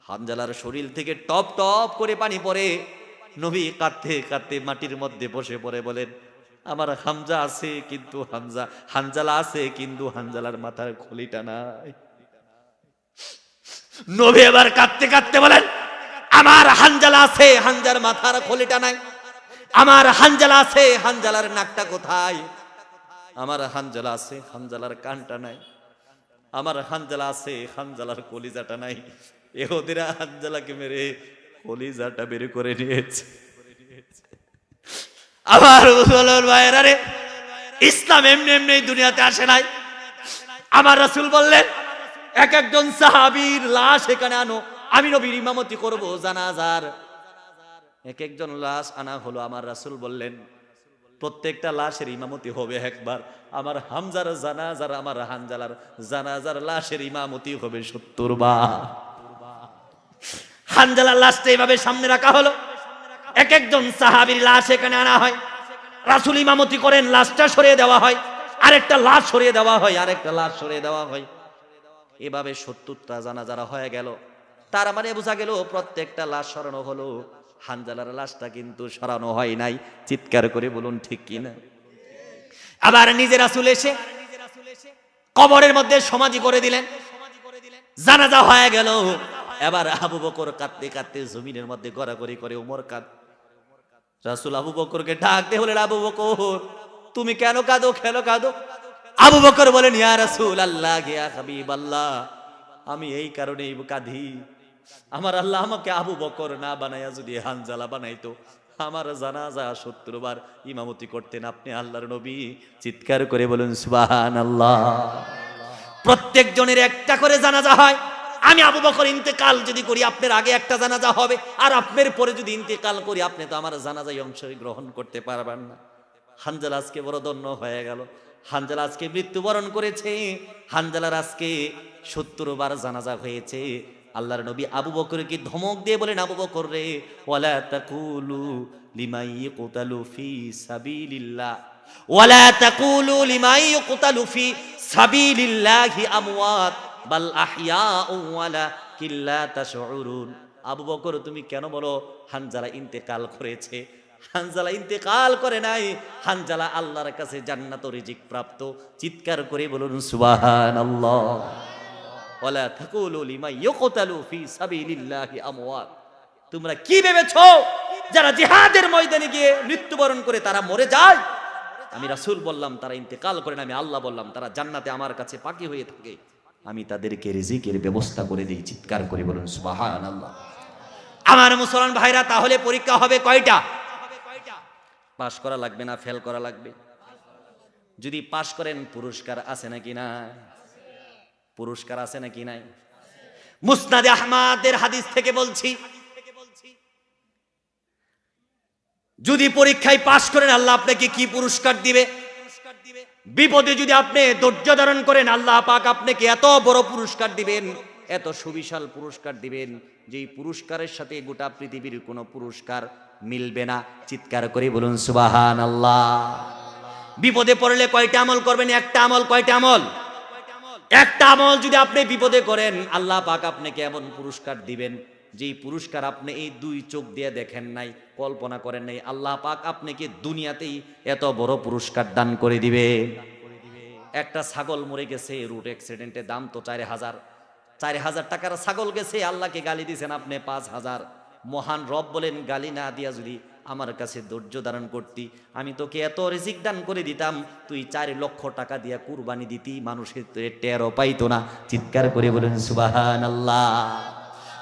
হানজালার শরীর থেকে টপ টপ করে পানি পড়ে। নবী কাঁদতে কাঁদতে মাটির মধ্যে বসে পড়ে বলেন, আমার হামজা আছে কিন্তু হানজালা আছে কিন্তু হানজালার মাথার খুলিটা নাই। নবী এবার কাঁদতে কাঁদতে বলেন, আমার হানজালা আছে, হানজার মাথার খুলিটা নাই। আমার হানজালা আছে, হানজালার নাকটা কোথায়? আমার হানজালা আছে, হানজালার কানটা নাই। আমার হানজালা আছে, হানজালার কলিজাটা নাই। ইহুদিরা হানজালাকে মেরে কলিজাটা বের করে নিয়েছে। আমার মুসলমান ভাইয়েরা রে, ইসলাম এমনি এমনি দুনিয়াতে আসে নাই। আমার রাসূল বললেন, এক একজন সাহাবীর লাশ এখানে আনো, আমি নবীর ইমামতি করব জানাজার। এক একজন লাশ আনা হলো। আমার রাসূল বললেন, প্রত্যেকটা লাশের ইমামতি হবে একবার। আমার হামজার জানাজার, আমার হানজালার জানাজার লাশের ইমামতি হবে 70 বার। হানজালার লাশটা এইভাবে সামনে রাখা হলো। এক একজন সাহাবীর লাশ এখানে আনা হয়, রাসূল ইমামতি করেন, লাশটা সরিয়ে দেওয়া হয়, আরেকটা লাশ সরিয়ে দেওয়া হয়, আরেকটা লাশ সরিয়ে দেওয়া হয়। এভাবে 70টা জানাজারা হয়ে গেল। তার মানে বোঝা গেল প্রত্যেকটা লাশ সরানো হলো, হানজালার লাশটা কিন্তু সরানো হয় নাই। চিৎকার করে বলুন ঠিক কিনা? আবার নিজে রাসূল এসে কবরের মধ্যে সমাধি করে দিলেন, জানাজা হয়ে গেল। এবার আবু বকর কাঁদতে কাঁদতে জমিনের মধ্যে গড়াগড়ি করে, ওমর কাঁদ। রাসূল আবু বকরকে ডাক দিয়ে বলেন, আবু বকর তুমি কেন কাঁদো, কেন কাঁদো? আবু বকর বলেন, ইয়া রাসূলুল্লাহ, ইয়া হাবিবাল্লাহ, আমি এই কারণেই কাঁদি। আমার আল্লাহ আমাকে আবু বকর না বানাইয়া যদি হানজালা বানাইতো, আমার জানাজা 70 বার ইমামতি করতেন আপনি আল্লাহর নবী। চিৎকার করে বলুন সুবহানাল্লাহ। প্রত্যেক জনের একটা করে জানাজা হয়। আমি আবু বকর ইন্তেকাল যদি করি, আপনার আগে একটা জানাজা হবে, আর আপনার পরে যদি ইন্তেকাল করি, আপনি তো আমার জানাজায় অংশগ্রহণ করতে পারবেন না। হানজালা আজকে বড় ধন্য হয়ে গেল। হানজালা আজকে মৃত্যুবরণ করেছে। হানজালার আজকে 70 বার জানাজা হয়েছে। আল্লাহর নবী আবু বকরকে ধমক দিয়ে বলেন, আবু বকর রে, ওয়ালা তাকুলু লিমান ইয়ুকতালু ফি সাবিলিল্লাহ, ওয়ালা তাকুলু লিমান ইয়ুকতালু ফি সাবিলিল্লাহি আমওয়াত বাল আহইয়াউ ওয়ালাকিন লা তাশউরুন। আবু বকর তুমি কেন বলো হানজালা ইন্তেকাল করেছে? হানজালা ইন্তেকাল করে নাই, হানজালা আল্লাহর কাছে জান্নাত ও রিজিক প্রাপ্ত। চিৎকার করে বলুন সুবহানাল্লাহ। ওয়ালা তাকুলু লিমান ইয়ুকতালু ফি সাবিলিল্লাহি আমওয়াত। তোমরা কি ভেবেছো যারা জিহাদের ময়দানে গিয়ে মৃত্যুবরণ করে তারা মরে যায়? আমি রাসূল বললাম তারা ইন্তেকাল করে না, আমি আল্লাহ বললাম তারা জান্নাতে আমার কাছে পাকি হয়ে থাকে, আমি তাদেরকে রিজিকের ব্যবস্থা করে দিই। চিৎকার করে বলুন সুবহানাল্লাহ। আমার মুসলমান ভাইরা, তাহলে পরীক্ষা হবে কয়টা? পাস করা লাগবে না ফেল করা লাগবে? যদি পাস করেন পুরস্কার আছে নাকি না? পুরস্কার আছে নাকি নাই? মুসনাদে আহমদের হাদিস থেকে বলছি, যদি পরীক্ষায় পাস করেন আল্লাহ আপনাকে কি পুরস্কার দিবে? বিপদে যদি আপনি ধৈর্য ধারণ করেন আল্লাহ পাক আপনাকে এত বড় পুরস্কার দিবেন, এত সুবিশাল পুরস্কার দিবেন, যেই পুরস্কারের সাথে গোটা পৃথিবীর কোনো পুরস্কার মিলবে না। চিৎকার করে বলুন সুবহানাল্লাহ। বিপদে পড়লে কয়টা আমল করবেন? একটা আমল। কয়টা আমল? একটা আমল যদি আপনি বিপদে করেন আল্লাহ পাক আপনাকে এমন পুরস্কার দিবেন, যেই পুরস্কার আপনি এই 2 চোখ দিয়ে দেখেন নাই, কল্পনা করেন নাই। আল্লাহ পাক আপনাকে দুনিয়াতেই এত বড় পুরস্কার দান করে দিবে। একটা ছাগল মরে গেছে রোড অ্যাক্সিডেন্টে, দাম তো 4,000 টাকার ছাগল গেছে, আল্লাহকে গালি দিয়েছেন আপনি 5,000। মহান রব বলেন গালি না দিয়া যদি আমার কাছে ধৈর্য ধারণ করতি, আমি তোকে এত রিজিক দান করে দিতাম, তুই 4 লক্ষ টাকা দিয়া কুরবানি দিতি, মানুষের টেরও পাইতো না। চিৎকার করে বলেন সুবহানাল্লাহ।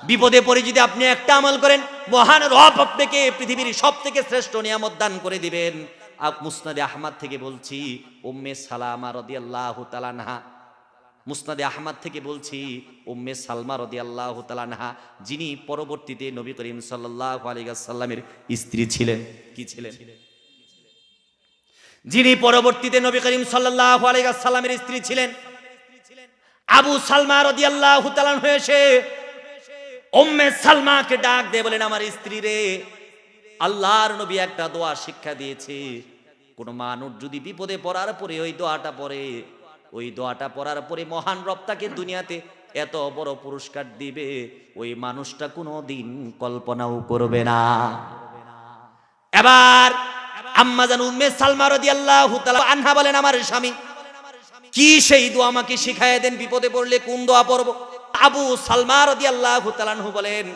বিপদে পড়ে যদি আপনি একটা আমল করেন, মহান রব আপনাকে পৃথিবীর সবথেকে শ্রেষ্ঠ নিয়ামত দান করে দিবেন। মুসনাদে আহমদ থেকে বলছি, উম্মে সালামা রাদিয়াল্লাহু তাআলা আনহা, মুসনাদে আহমদ থেকে বলছি, উম্মে সালমা রাদিয়াল্লাহু তাআলা আনহা, যিনি পরবর্তীতে নবী করিম সাল্লাল্লাহু আলাইহি ওয়াসাল্লামের স্ত্রী ছিলেন। কি ছিলেন? যিনি পরবর্তীতে নবী করিম সাল্লাল্লাহু আলাইহি ওয়াসাল্লামের স্ত্রী ছিলেন, আবু সালমা রাদিয়াল্লাহু তাআলা আনহু এসে উম্মে সালমাকে ডাক দিয়ে বলেন, আমার স্ত্রী রে, আল্লাহর নবী একটা দোয়া শিক্ষা দিয়েছে, কোন মানুষ যদি বিপদে পড়ার পরে ওই দোয়াটা পড়ে, ওই দোয়াটা পড়ার পরে মহান রব তাকে দুনিয়াতে এত বড় পুরস্কার দিবে, ওই মানুষটা কোনোদিন কল্পনাও করবে না। এবার আম্মা জান উম্মে সালমা রাদিয়াল্লাহু তাআলা আনহা বলেন, আমার স্বামী কি সেই দোয়া আমাকে শিখায় দেন, বিপদে পড়লে কোন দোয়া পড়ব? আবু সালমা রাদিয়াল্লাহু তাআলা আনহু বলেন,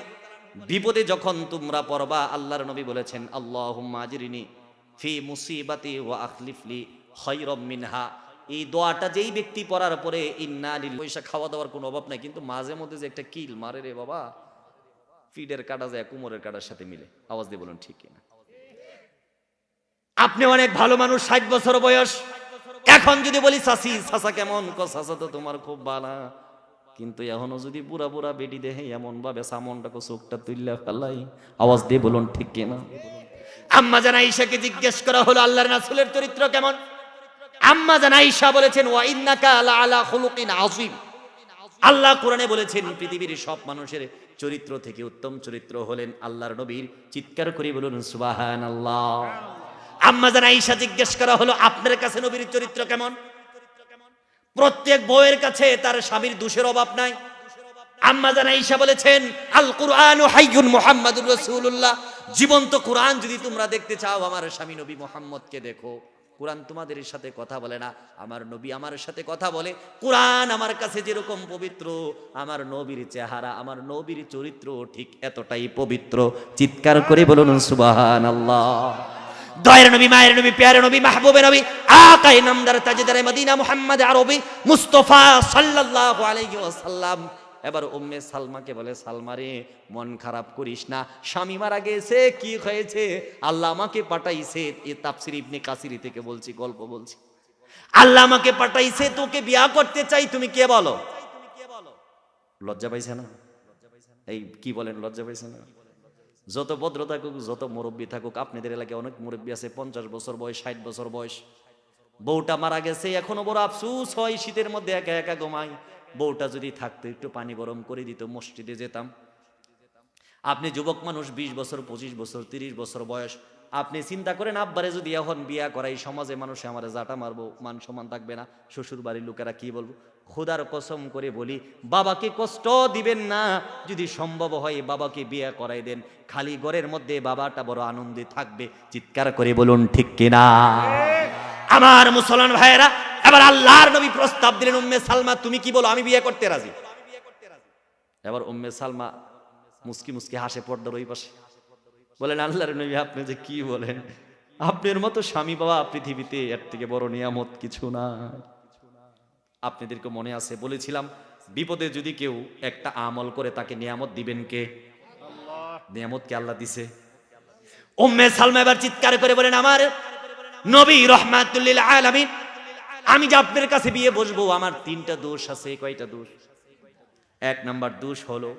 বিপদে যখন তোমরা পড়বা, আল্লাহর নবী বলেছেন, আল্লাহুম্মা আজরিনি ফি মুসিবাতি ওয়া আখলিফলি খায়রাম মিনহা। এই দোয়াটা যেই ব্যক্তি পড়ার পরে, ইন্না লিল্লাহি, পয়সা খাওয়া দাওয়ার কোনো অভাব নাই, কিন্তু মাঝে মধ্যে যে একটা কিল মারে রে বাবা, ফিডের কাটা যায় কোমরের কাটার সাথে মিলে। আওয়াজ দিয়ে বলুন ঠিক কিনা? আপনি অনেক ভালো মানুষ, 60 বছর বয়স, এখন যদি বলি চাচি, চাচা কেমন? চাচা তো তোমার খুব ভালো, কিন্তু এখনো যদি বুড়া বুড়া বেটি দেহে এমন ভাবে সামনটাকে চোখটা তুললে ফেলাই। আওয়াজ দিয়ে বলুন ঠিক কিনা? আম্মা জান আয়েশাকে জিজ্ঞেস করা হলো, আল্লাহর রাসূলের চরিত্র কেমন? আম্মা জান আয়েশা বলেছেন, ওয়া ইন্নাকা আলা খুলুকিন আযীম। আল্লাহ কোরআনে বলেছেন, পৃথিবীর সব মানুষের চরিত্র থেকে উত্তম চরিত্র হলেন আল্লাহর নবীর। চিৎকার করে বলুন সুবহানাল্লাহ। আম্মা জান আয়েশা জিজ্ঞেস করা হলো, আপনার কাছে নবীর চরিত্র কেমন? প্রত্যেক বউয়ের কাছে তার স্বামীর দোষের অভাব নাই। আম্মা জান আয়েশা বলেছেন, আল কুরআনু হাইয়ুন মুহাম্মাদুর রাসূলুল্লাহ। জীবন্ত কোরআন যদি তোমরা দেখতে চাও, আমার স্বামী নবী মুহাম্মদকে দেখো। কোরআন তোমাদের সাথে কথা বলে না, আমার নবী আমার সাথে কথা বলে। কোরআন আমার কাছে যেরকম পবিত্র, আমার নবীর চেহারা, আমার নবীর চরিত্র ঠিক এতটাই পবিত্র। চিৎকার করে বলুন সুবহানাল্লাহ। দয়ের নবী, মায়ের নবী, প্যারে নবী, মাহবুবে নবী, আকায়ে নামদার তাজদারে মদিনা মুহাম্মদ আরবি মুস্তাফা সাল্লাল্লাহু আলাইহি ওয়াসাল্লাম। এবার উম্মে সালমাকে বলে, সালমা রে, মন খারাপ করিস না, স্বামী মারা গেছে, কি হয়েছে? আল্লাহ আমাকে পাঠাইছে, এই তাফসীর ইবনে কাসির থেকে বলছি, গল্প বলছি। আল্লাহ আমাকে পাঠাইছে, তোকে বিয়া করতে চাই, তুমি কে বলো? লজ্জা পাইছে না? এই কি বলেন, লজ্জা পাইছে না? যত ভদ্র থাকুক, যত মুরব্বী থাকুক, আপনাদের এলাকায় অনেক মুরব্বী আছে, 50 বছর বয়স, 60 বছর বয়স, বউটা মারা গেছে, এখনো বড় আফসোস হয়, শীতের মধ্যে একা একা ঘুমাই। বউটা যদি থাকতো, একটু পানি গরম করে দিত, মসজিদে যেতাম। আপনি যুবক মানুষ, 20 বছর, 25 বছর, 30 বছর বয়স, আপনি চিন্তা করেন, আব্বারে যদি এখন বিয়া করাই, সমাজে মানুষে আমার জাটা মারবো, মান সম্মান থাকবে না, শ্বশুর বাড়ির লোকেরা কি বলবো? খোদার কসম করে বলি, বাবাকে কষ্ট দিবেন না, যদি সম্ভব হয় বাবাকে বিয়া করাই দেন, খালি ঘরের মধ্যে বাবাটা বড় আনন্দে থাকবে। চিৎকার করে বলুন ঠিক কিনা? আমার মুসলমান ভাইয়েরা, এবার আল্লাহর নবী প্রস্তাব দিলেন, উম্মে সালমা তুমি কি বলো? আমি বিয়ে করতে রাজি। এবার উম্মে সালমা মুস্কি মুস্কি হাসে পর্দার ওই পাশে, বলেন, আল্লাহর নবী আপনি যে কি বলেন, আপনার মতো স্বামী বাবা পৃথিবীতে এর থেকে বড় নিয়ামত কিছু না। আপনাদেরকে মনে আছে বলেছিলাম, বিপদে যদি কেউ একটা আমল করে, তাকে নিয়ামত দিবেন কে? আল্লাহ। নিয়ামত কে? আল্লাহ দিছে। উম্মে সালমা এবার চিৎকার করে বলেন, আমার নবী রাহমাতুল লিল আলামিন, আমি যে আপনার কাছে বিয়ে বসবো, আমার 3টা দোষ আছে। কয়টা দোষ? 1 নাম্বার দোষ হলো,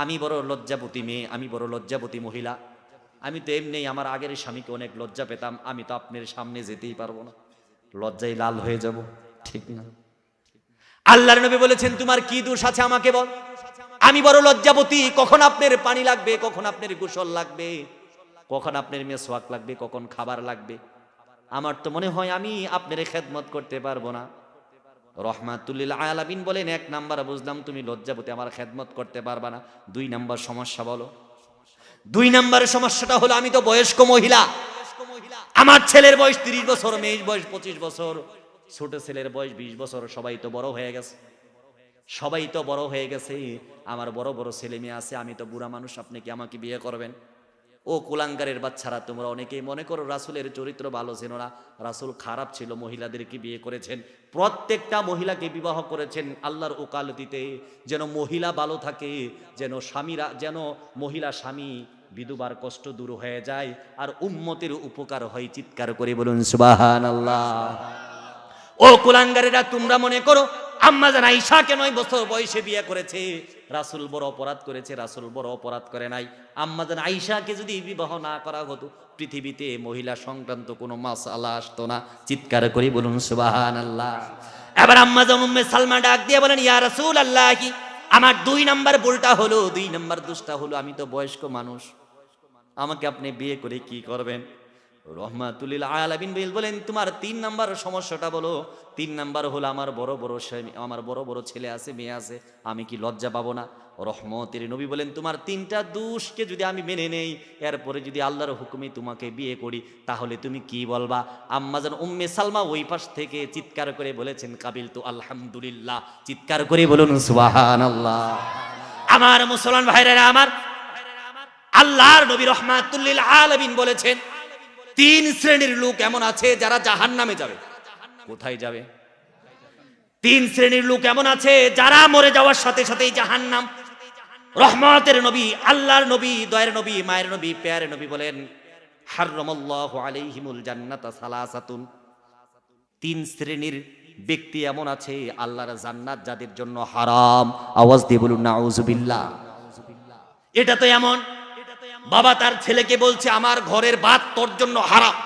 আমি বড় লজ্জাবতী মেয়ে, আমি বড় লজ্জাবতী মহিলা। আমি তো এমনি আমার আগের স্বামীকে অনেক লজ্জা পেতাম, আমি তো আপনার সামনে যেতেই পারবো না, লজ্জায় লাল হয়ে যাব। ঠিক না? আল্লাহর নবী বলেছেন, তোমার কি দোষ আছে আমাকে বল। আমি বড় লজ্জাবতী, কখন আপনার পানি লাগবে, কখন আপনার গোসল লাগবে, কখন আপনার মেসওয়াক লাগবে, কখন খাবার লাগবে, আমার তো মনে হয় আমি আপনার খেদমত করতে পারবো না। রাহমাতুল লিল আলামিন বলেন, 1 নাম্বার বুঝলাম তুমি লজ্জাবতী, আমার খেদমত করতে পারবা না। 2 নাম্বার সমস্যা বলো। 2 নাম্বার সমস্যাটা হলো, আমি তো বয়স্ক মহিলা, আমার ছেলের বয়স 30 বছর, মেয়ের বয়স 25 বছর, ছোট ছেলের বয়স 20 বছর, সবাই তো বড় হয়ে গেছে, সবাই তো বড় হয়ে গেছে, আমার বড় বড় ছেলে মেয়ে আছে, আমি তো বুড়া মানুষ, আপনি কি আমাকে বিয়ে করবেন? ও কুলাঙ্গারের বাচ্চারা, তোমরা অনেকেই মনে করো রাসূলের চরিত্র ভালো ছিল না, রাসূল খারাপ ছিল, মহিলাদেরকে বিয়ে করেছেন, প্রত্যেকটা মহিলাকে বিবাহ করেছেন আল্লাহর ওকালতিতে, যেন মহিলা ভালো থাকে, যেন স্বামীরা, যেন মহিলা স্বামী বিধবার কষ্ট দূর হয়ে যায় আর উম্মতের উপকার হয়। চিৎকার করে বলুন সুবহানাল্লাহ। ও কুলাঙ্গারেরা, তোমরা মনে করো আম্মা জান আয়েশাকে 9 বছর বয়সে বিয়ে করেছে, রাসূল বড় অপরাধ করেছে, রাসূল বড় অপরাধ করে নাই। আম্মা জান আয়েশাকে যদি বিবাহ না করা হতো, পৃথিবীতে মহিলা সংক্রান্ত কোনো মাসআলা আসতো না। চিৎকার করে বলুন সুবহানাল্লাহ। এবার আম্মা জান উম্মে সালমা ডাক দিয়ে বলেন, ইয়া রাসূলুল্লাহ, আমার 2 নাম্বার ভুলটা হলো, 2 নাম্বার দোষটা হলো, আমি তো বয়স্ক মানুষ, আমাকে আপনি বিয়ে করে কি করবেন? রহমাতুল লিল আলামিন বলেন, তোমার 3 নাম্বার সমস্যাটা বলো। 3 নাম্বার হলো আমার বড় বড় ছেলে আছে, মেয়ে আছে, আমি কি লজ্জা পাবো না? রহমতের নবী বলেন, তোমার 3টা দোষকে যদি আমি মেনে নেই, এরপরে যদি আল্লাহর হুকুমে তোমাকে বিয়ে করি, তাহলে তুমি কি বলবা? আম্মাজান উম্মে সালমা ওই পাশ থেকে চিৎকার করে বলেছেন, কাবিলতু আলহামদুলিল্লাহ। চিৎকার করে বলুন সুবহানাল্লাহ। আমার মুসলমান ভাইরা আমার, আল্লাহর নবী রহমাতুল লিল আলামিন বলেছেন, 3 শ্রেণীর লোক এমন আছে যারা জাহান্নামে যাবে। কোথায় যাবে? 3 শ্রেণীর লোক এমন আছে যারা মরে যাওয়ার সাথে সাথেই জাহান্নাম। রহমতের নবী, আল্লাহর নবী, দয়ার নবী, মায়ের নবী, প্যারে নবী বলেন, হারামাল্লাহু আলাইহিমুল জান্নাতা সালাসাতুন। 3 শ্রেণীর ব্যক্তি এমন আছে আল্লাহর জান্নাত যাদের জন্য হারাম। আওয়াজ দিয়ে বলুন নাউজুবিল্লাহ। এটা তো এমন, বাবা তার ছেলেকে বলছে, আমার ঘরের ভাত তোর জন্য হারাম।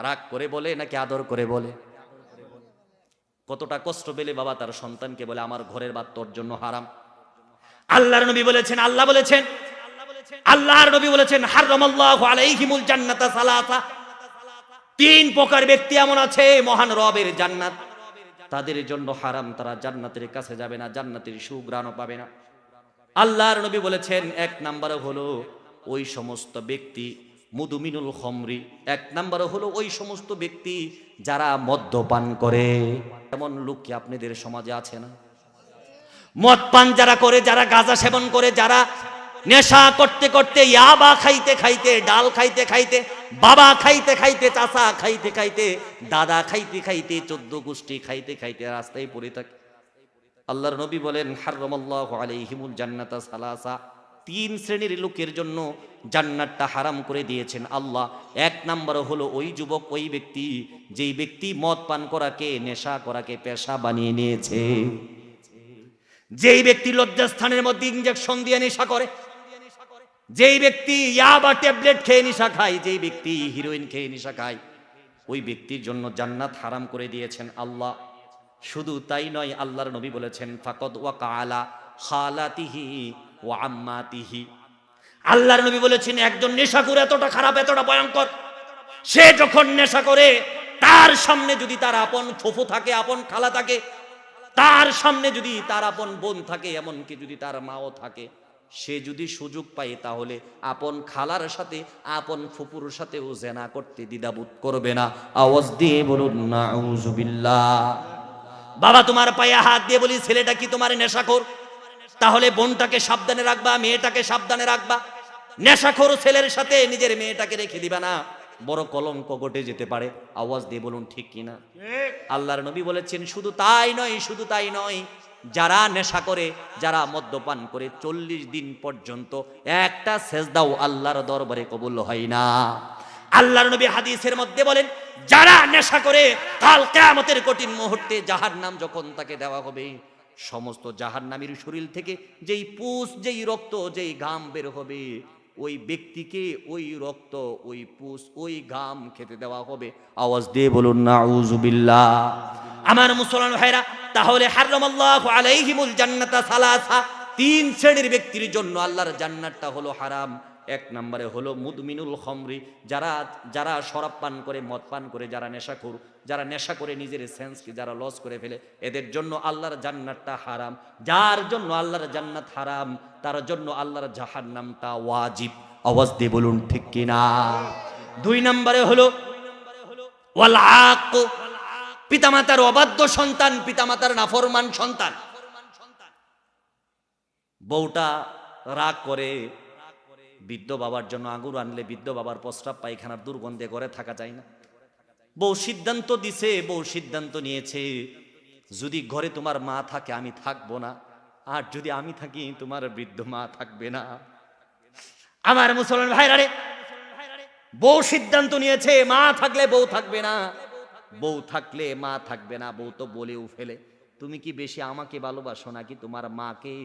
রাগ করে বলে নাকি আদর করে বলে? কতটা কষ্ট পেলে বাবা তার সন্তানকে বলে, আমার ঘরের ভাত তোর জন্য হারাম। আল্লাহর নবী বলেছেন, আল্লাহর নবী বলেছেন, হারামাল্লাহু আলাইহিমুল জান্নাতা সালাসা। 3 প্রকার ব্যক্তি এমন আছে, মহান রবের জান্নাত তাদের জন্য হারাম, তারা জান্নাতের কাছে যাবে না, জান্নাতের সুঘ্রাণও পাবে না। আল্লাহর নবী বলেছেন, 1 নাম্বার হলো ওই সমস্ত ব্যক্তি, মুদমিনুল খমরি, 1 নাম্বার হলো ওই সমস্ত ব্যক্তি যারা মদ্যপান করে। এমন লোক কি আপনাদের সমাজে আছে না? মদ পান যারা করে, যারা গাঁজা সেবন করে, যারা নেশা করতে করতে, ইয়াবা খাইতে খাইতে, ডাল খাইতে খাইতে, বাবা খাইতে খাইতে, চাচা খাইতে খাইতে, দাদা খাইতে খাইতে, 14 গোষ্ঠী খাইতে খাইতে রাস্তায় পড়ে থাকে। আল্লাহর নবী বলেন, হারামাল্লাহু আলাইহিমুল জান্নাতা সালাসা। 3 শ্রেণীর লোকের জন্য জান্নাতটা হারাম করে দিয়েছেন আল্লাহ। 1 নাম্বার হলো ওই যুবক, ওই ব্যক্তি, যেই ব্যক্তি মদ পান করাকে, নেশা করাকে পেশা বানিয়ে নিয়েছে। যেই ব্যক্তি লজ্জাস্থানের মধ্যে ইনজেকশন দিয়ে নেশা করে, যেই ব্যক্তি ইয়াবা ট্যাবলেট খেয়ে নেশা খায়, যেই ব্যক্তি হিরোইন খেয়ে নেশা খায়, ওই ব্যক্তির জন্য জান্নাত হারাম করে দিয়েছেন আল্লাহ। শুধু তাই নয়, আল্লাহর নবী বলেছেন, ফাকাদ ওয়াকা আলা খালাতিহি ওয়া আম্মাতিহি। আল্লাহর নবী বলেছেন, একজন নেশাখোর এতটা খারাপ, এতটা ভয়ঙ্কর, সে যখন নেশা করে, তার সামনে যদি তার আপন ফুফু থাকে, আপন খালা থাকে, তার সামনে যদি তার আপন বোন থাকে, এমনকি যদি তার মাও থাকে, সে যদি সুযোগ পায়, তাহলে আপন খালার সাথে, আপন ফুপুর সাথেও জেনা করতে দ্বিধাবোধ করবে না। আওয়াজ দিয়ে বলুন নাউজুবিল্লাহ। বাবা তোমার পায়ে হাত দিয়ে বলি, ছেলেটা কি তোমার নেশাখোর? তাহলে বোনটাকে সাবধানে রাখবা, মেয়েটাকে সাবধানে রাখবা। নেশাখোর ছেলের সাথে নিজের মেয়েটাকে রেখে দিবা না, বড় কলঙ্ক ঘটে যেতে পারে। আওয়াজ দিয়ে বলুন ঠিক কিনা? আল্লাহর নবী বলেছেন, শুধু তাই নয়, যারা নেশা করে, যারা মদ্যপান করে, 40 দিন পর্যন্ত একটা সেজদাও আল্লাহর দরবারে কবুল হয় না। আল্লাহর নবী হাদিসের মধ্যে বলেন, যারা নেশা করে, কাল কিয়ামতের কঠিন মুহূর্তে জাহান্নাম যখন তাকে দেওয়া হবে, সমস্ত জাহান্নামীর শরীর থেকে যেই পুষ, যেই রক্ত, যেই ঘাম বের হবে, ওই ব্যক্তিকে ওই রক্ত, ওই পুষ, ওই ঘাম খেতে দেওয়া হবে। আওয়াজ দিয়ে বলুন নাউজুবিল্লাহ। আমার মুসলমান ভাইরা, তাহলে হারামাল্লাহু আলাইহিমুল জান্নাতা সালাসা, 3 শ্রেণীর ব্যক্তির জন্য আল্লাহর জান্নাতটা হলো হারাম। 1 নম্বরে হলো মুদমিনুল খমরি, যারা শরাব পান করে, মদ পান করে, যারা নেশাখোর, যারা নেশা করে নিজের সেন্সকে যারা লস করে ফেলে, এদের জন্য আল্লাহর জান্নাতটা হারাম। যার জন্য আল্লাহর জান্নাত হারাম, তার জন্য আল্লাহর জাহান্নামটা ওয়াজিব। আওয়াজ দিয়ে বলুন ঠিক কিনা? 2 নম্বরে হলো ওয়াল আক, পিতামাতার অবাধ্য সন্তান, পিতামাতার নাফরমান সন্তান। বউটা রাগ করে, বৃদ্ধ বাবার জন্য আগুন আনলে বৃদ্ধ বাবার প্রস্রাব পায়খানার দুর্গন্ধে ঘরে থাকা যায় না। বউ সিদ্ধান্ত দিছে, বউ সিদ্ধান্ত নিয়েছে, যদি ঘরে তোমার মা থাকে আমি থাকবো না, আর যদি আমি থাকি তোমার বৃদ্ধ মা থাকবে না। আমার মুসলমান ভাইরা রে, বউ সিদ্ধান্ত নিয়েছে মা থাকলে বউ থাকবে না, বউ থাকলে মা থাকবে না। বউ তো বলেও ফেলে, তুমি কি বেশি আমাকে ভালোবাসো নাকি তোমার মাকে?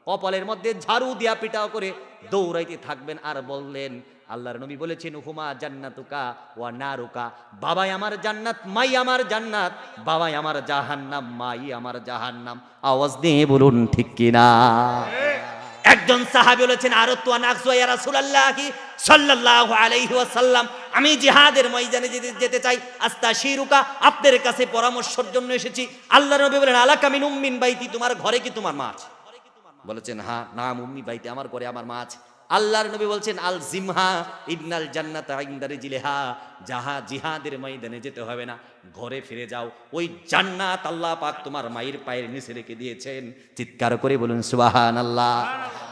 কপালের মধ্যে ঝাড়ু দিয়া পিটাও করে দৌড়াইতে থাকবেন আর বললেন, আল্লাহর নবী বলেছেন, হুমা জান্নাতুকা ওয়া নারুকা, বাবাই আমার জান্নাত, মাই আমার জান্নাত, বাবাই আমার জাহান্নাম, মাই আমার জাহান্নাম। আওয়াজ দিয়ে বলুন ঠিক কিনা? একজন সাহাবী বলেছেন, আরতু আন আকসু ইয়া রাসূলুল্লাহি সাল্লাল্লাহু আলাইহি ওয়াসাল্লাম, আমি জিহাদের ময়দানে যেতে চাই, আস্তাশিরুকা, আপনার কাছে পরামর্শের জন্য এসেছি। আল্লাহর নবী বলেন, আলাকা মিন উম্মিন বাইতি, তোমার ঘরে কি তোমার মা আছে? বলেছেন, হ্যাঁ, নাম উম্মি বাইতি, আমার ঘরে আমার মা আছে। আল্লাহর নবী বলছেন, আল জিমহা ইন্নাল জান্নাতা ইনদা রিজলিহা, জিহাদের ময়দানে যেতে হবে না, ঘরে ফিরে যাও, ওই জান্নাত আল্লাহ পাক তোমার মায়ের পায়ের নিচে রেখে দিয়েছেন। চিৎকার করে বলুন সুবহানাল্লাহ।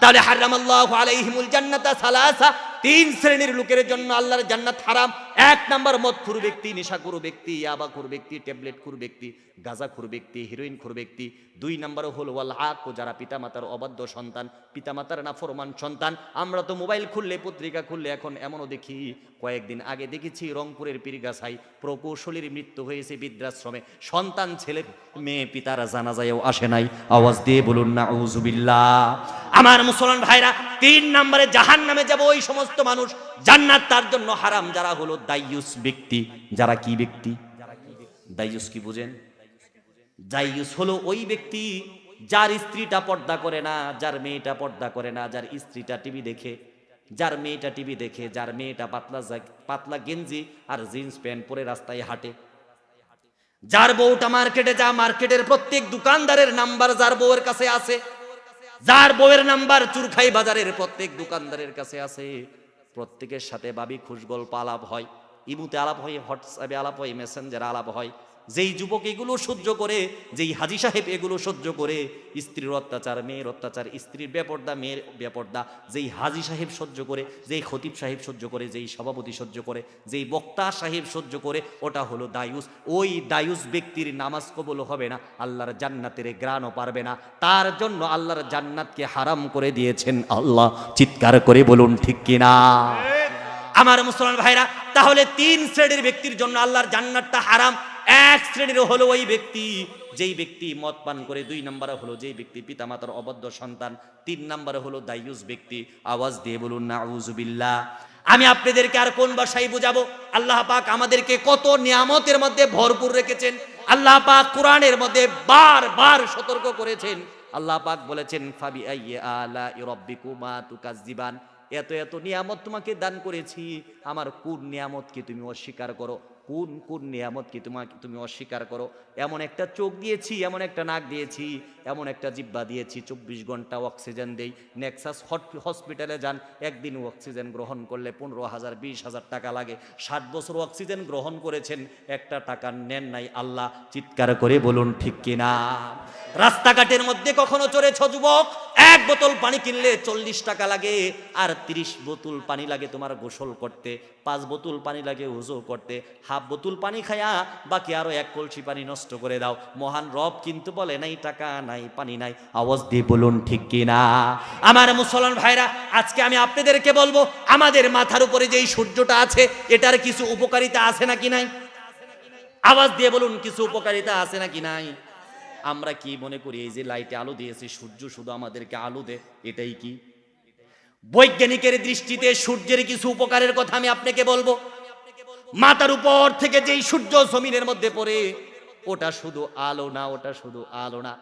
তাহলে হারামাল্লাহু আলাইহিমুল জান্নাতা সালাসা, তিন শ্রেণীর লোকের জন্য আল্লাহর জান্নাত হারাম। এক নাম্বার মদখুর ব্যক্তি, নেশাখোর ব্যক্তি, ইয়াবাখোর ব্যক্তি, ট্যাবলেটখোর ব্যক্তি, গাঁজাখোর ব্যক্তি, হিরোইনখোর ব্যক্তি। দুই নাম্বার হলো ওয়াল আক, যারা পিতামাতার অবাধ্য সন্তান, পিতামাতার নাফরমান সন্তান। আমরা তো মোবাইল খুললে, পত্রিকা খুললে এখন এমনও দেখি, কয়েকদিন আগে দেখেছি রংপুরের পীরগাছায় প্রকৌশলীর মৃত্যু হয়েছে বৃদ্ধাশ্রমে, সন্তান ছেলে মেয়ে পিতারা জানাজায়ও আসে নাই। আওয়াজ দিয়ে বলুন নাউযুবিল্লাহ। আমার মুসলমান ভাইরা, তিন নম্বরে জাহান্নামে যাব ওই সমস্ত মানুষ, জান্নাত তার জন্য হারাম, যারা হলো দাইয়ুস ব্যক্তি। যারা কি ব্যক্তি? দাইয়ুস কি বুঝেন? দাইয়ুস হলো ওই ব্যক্তি যার স্ত্রীটা পর্দা করে না, যার মেয়েটা পর্দা করে না, যার স্ত্রীটা টিভি দেখে, যার মেয়েটা টিভি দেখে, যার মেয়েটা পাতলা গেঞ্জি আর জিন্স প্যান্ট পরে রাস্তায় হাঁটে, যার বউটা মার্কেটে যা, মার্কেটের প্রত্যেক দোকানদারের নাম্বার যার বউয়ের কাছে আছে, যার বউয়ের নাম্বার চুরখাই বাজারের প্রত্যেক দোকানদারের কাছে আছে, প্রত্যেকের সাথে বাবি খুশগল্প আলাপ হয়, ইমুতে আলাপ হয়, হোয়াটসঅ্যাপে আলাপ হয়, মেসেঞ্জারে আলাপ হয়। যেই যুবক এগুলো সহ্য করে, যেই হাজী সাহেব এগুলো সহ্য করে, স্ত্রীর অত্যাচার, মেয়ের অত্যাচার, স্ত্রীর বেপর্দা, মেয়ের বেপর্দা, যেই হাজী সাহেব সহ্য করে, যেই খতিব সাহেব সহ্য করে, যেই সভাপতি সহ্য করে, যেই বক্তা সাহেব সহ্য করে, ওটা হলো দায়ুস। ওই দায়ুস ব্যক্তির নামাজ কবুল হবে না, আল্লাহর জান্নাতের গ্রাণও পারবে না, তার জন্য আল্লাহর জান্নাতকে হারাম করে দিয়েছেন আল্লাহ। চিৎকার করে বলুন ঠিক কিনা? আমার মুসলমান ভাইরা, তাহলে তিন শ্রেণীর ব্যক্তির জন্য আল্লাহর জান্নাতটা হারাম। এক শ্রেণীর হলো ওই ব্যক্তি যেই ব্যক্তি মদ পান করে, দুই নম্বরে হলো যেই ব্যক্তি পিতামাতার অবাধ্য সন্তান, তিন নম্বরে হলো দাইয়ুস ব্যক্তি। আওয়াজ দিয়ে বলুন নাউযুবিল্লাহ। আমি আপনাদেরকে আর কোন ভাষায় বুঝাবো? আল্লাহ পাক আমাদেরকে কত নিয়ামতের মধ্যে ভরপুর রেখেছেন। আল্লাহ পাক কোরআনের মধ্যে বারবার সতর্ক করেছেন। আল্লাহ পাক বলেছেন, ফাবি আইয়ি আলাই রাব্বিকুমা তুকাজ্জিবান, এত এত নিয়ামত তোমাকে দান করেছি, আমার কোন নিয়ামতকে তুমি অস্বীকার করো? কোন কোন নিয়ামতকে তুমি অস্বীকার করো? এমন একটা চোখ দিয়েছি, এমন একটা নাক দিয়েছি, এমন একটা জিহ্বা দিয়েছি, 24 ঘন্টা অক্সিজেন দেই। নেক্সাস হসপিটালে যান, একদিন অক্সিজেন গ্রহণ করলে 15,000 20,000 টাকা লাগে। 60 বছর অক্সিজেন গ্রহণ করেছেন, একটা টাকা নেন নাই। আল্লাহ, চিৎকার করে বলুন ঠিক কিনা? রাস্তাঘাটের মধ্যে কখনো চড়েছ যুবক? এক বোতল পানি কিনলে 40 টাকা লাগে, আর 30 বোতল পানি লাগে তোমার গোসল করতে, 5 বোতল পানি লাগে ওযু করতে। হাফ বোতল পানি খায়া বাকি আরো 1 কলসি পানি নষ্ট করে দাও। মহান রব কিন্তু বলে নাই টাকা নাই, পানি নাই। আওয়াজ দিয়ে বলুন ঠিক কিনা? আমার মুসলমান ভাইরা, আজকে আমি আপনাদেরকে বলবো, আমাদের মাথার উপরে যেই সূর্যটা আছে, এটার কিছু উপকারিতা আছে নাকি নাই? আওয়াজ দিয়ে বলুন, কিছু উপকারিতা আছে নাকি নাই? আমরা কি মনে করি এই যে লাইটে আলো দিয়েছে, সূর্য শুধু আমাদেরকে আলো দেয়, এটাই কি? বৈজ্ঞানিকের দৃষ্টিতে সূর্যের কিছু উপকারের কথা আমি আপনাকে বলবো। মাথার উপর থেকে যেই সূর্য জমিনের মধ্যে পড়ে, ওটা শুধু আলো না, ওটা শুধু আলো না।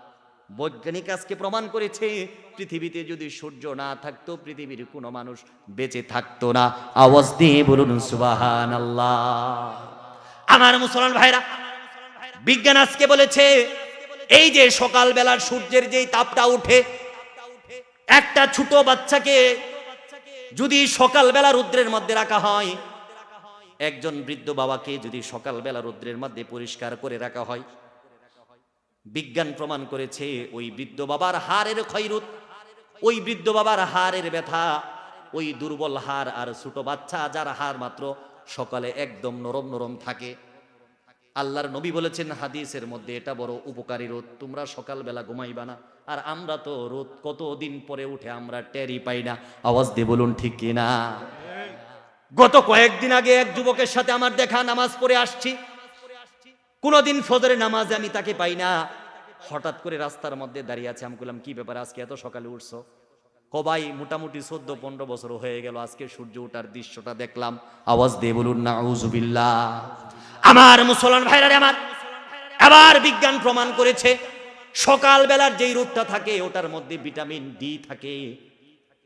বৈজ্ঞানিক আজকে প্রমাণ করেছে, পৃথিবীতে যদি সূর্য না থাকতো, পৃথিবীর কোনো মানুষ বেঁচে থাকতো না। আওয়াজ দিয়ে বলুন সুবহানাল্লাহ। আমার মুসলমান ভাইরা, বিজ্ঞান আজকে বলেছে, এই যে সকালবেলার সূর্যের যেই তাপটা উঠে, একটা ছোট বাচ্চাকে যদি সকালবেলা রৌদ্রের মধ্যে রাখা হয়, একজন বৃদ্ধ বাবাকে যদি সকালবেলা রৌদ্রের মধ্যে পরিষ্কার করে রাখা হয়, বিজ্ঞান প্রমাণ করেছে ওই বৃদ্ধ বাবার হাড়ের ক্ষয়রোধ, ওই বৃদ্ধ বাবার হাড়ের ব্যথা ওই দুর্বল হাড় আর ছোট বাচ্চা যার হাড় মাত্র সকালে একদম নরম নরম থাকে। আল্লাহর নবী বলেছেন হাদিসের মধ্যে, এটা বড় উপকারী রোদ, তোমরা সকালবেলা ঘুমাইবা না। আর আমরা তো রোদ কতদিন পরে উঠে আমরা টেরই পাই না। আওয়াজ দিয়ে বলুন ঠিক কিনা। গত কয়েকদিন আগে এক যুবকের সাথে আমার দেখা, নামাজ পড়ে আসছি, কোনোদিন ফজরের নামাজে আমি তাকে পাই না। হঠাৎ করে রাস্তার মধ্যে দাঁড়িয়ে আছে। আমি বললাম কি ব্যাপার, আজকে এত সকালে উঠছো? কবাই মোটামুটি 14-15 বছর হয়ে গেল আজকে সূর্য ওঠার দৃশ্যটা দেখলাম। আওয়াজ দিয়ে বলুন নাউজুবিল্লাহ। আমার মুসলমান ভাইরা আমার, আবার বিজ্ঞান প্রমাণ করেছে সকাল বেলার যেই রোদটা থাকে ওটার মধ্যে ভিটামিন ডি থাকে।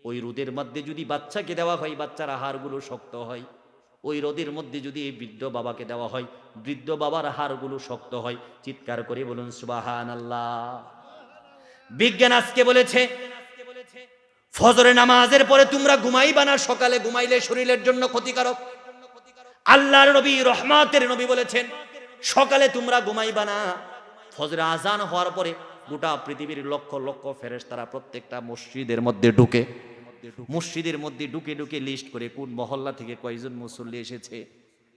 ওই রোদের মধ্যে যদি বাচ্চাকে দেওয়া হয় বাচ্চার হাড়গুলো শক্ত হয়। ওই রোদের মধ্যে যদি বৃদ্ধ বাবাকে দেওয়া হয় বৃদ্ধ বাবার হাড়গুলো শক্ত হয়। চিৎকার করে বলুন সুবহানাল্লাহ। বিজ্ঞান আজকে বলেছে ফজরের নামাজের পরে তোমরা ঘুমাইবা না, সকালে ঘুমাইলে শরীরের জন্য ক্ষতিকারক। আল্লাহর নবী রহমতের নবী বলেছেন সকালে তোমরা ঘুমাইবা না। ফজরে আজান হওয়ার পরে গোটা পৃথিবীর লক্ষ লক্ষ ফেরেশতারা প্রত্যেকটা মসজিদের মধ্যে ঢুকে, মসজিদের মধ্যে ঢুকে ঢুকে লিস্ট করে কোন মহল্লা থেকে কয়জন মুসল্লি এসেছে।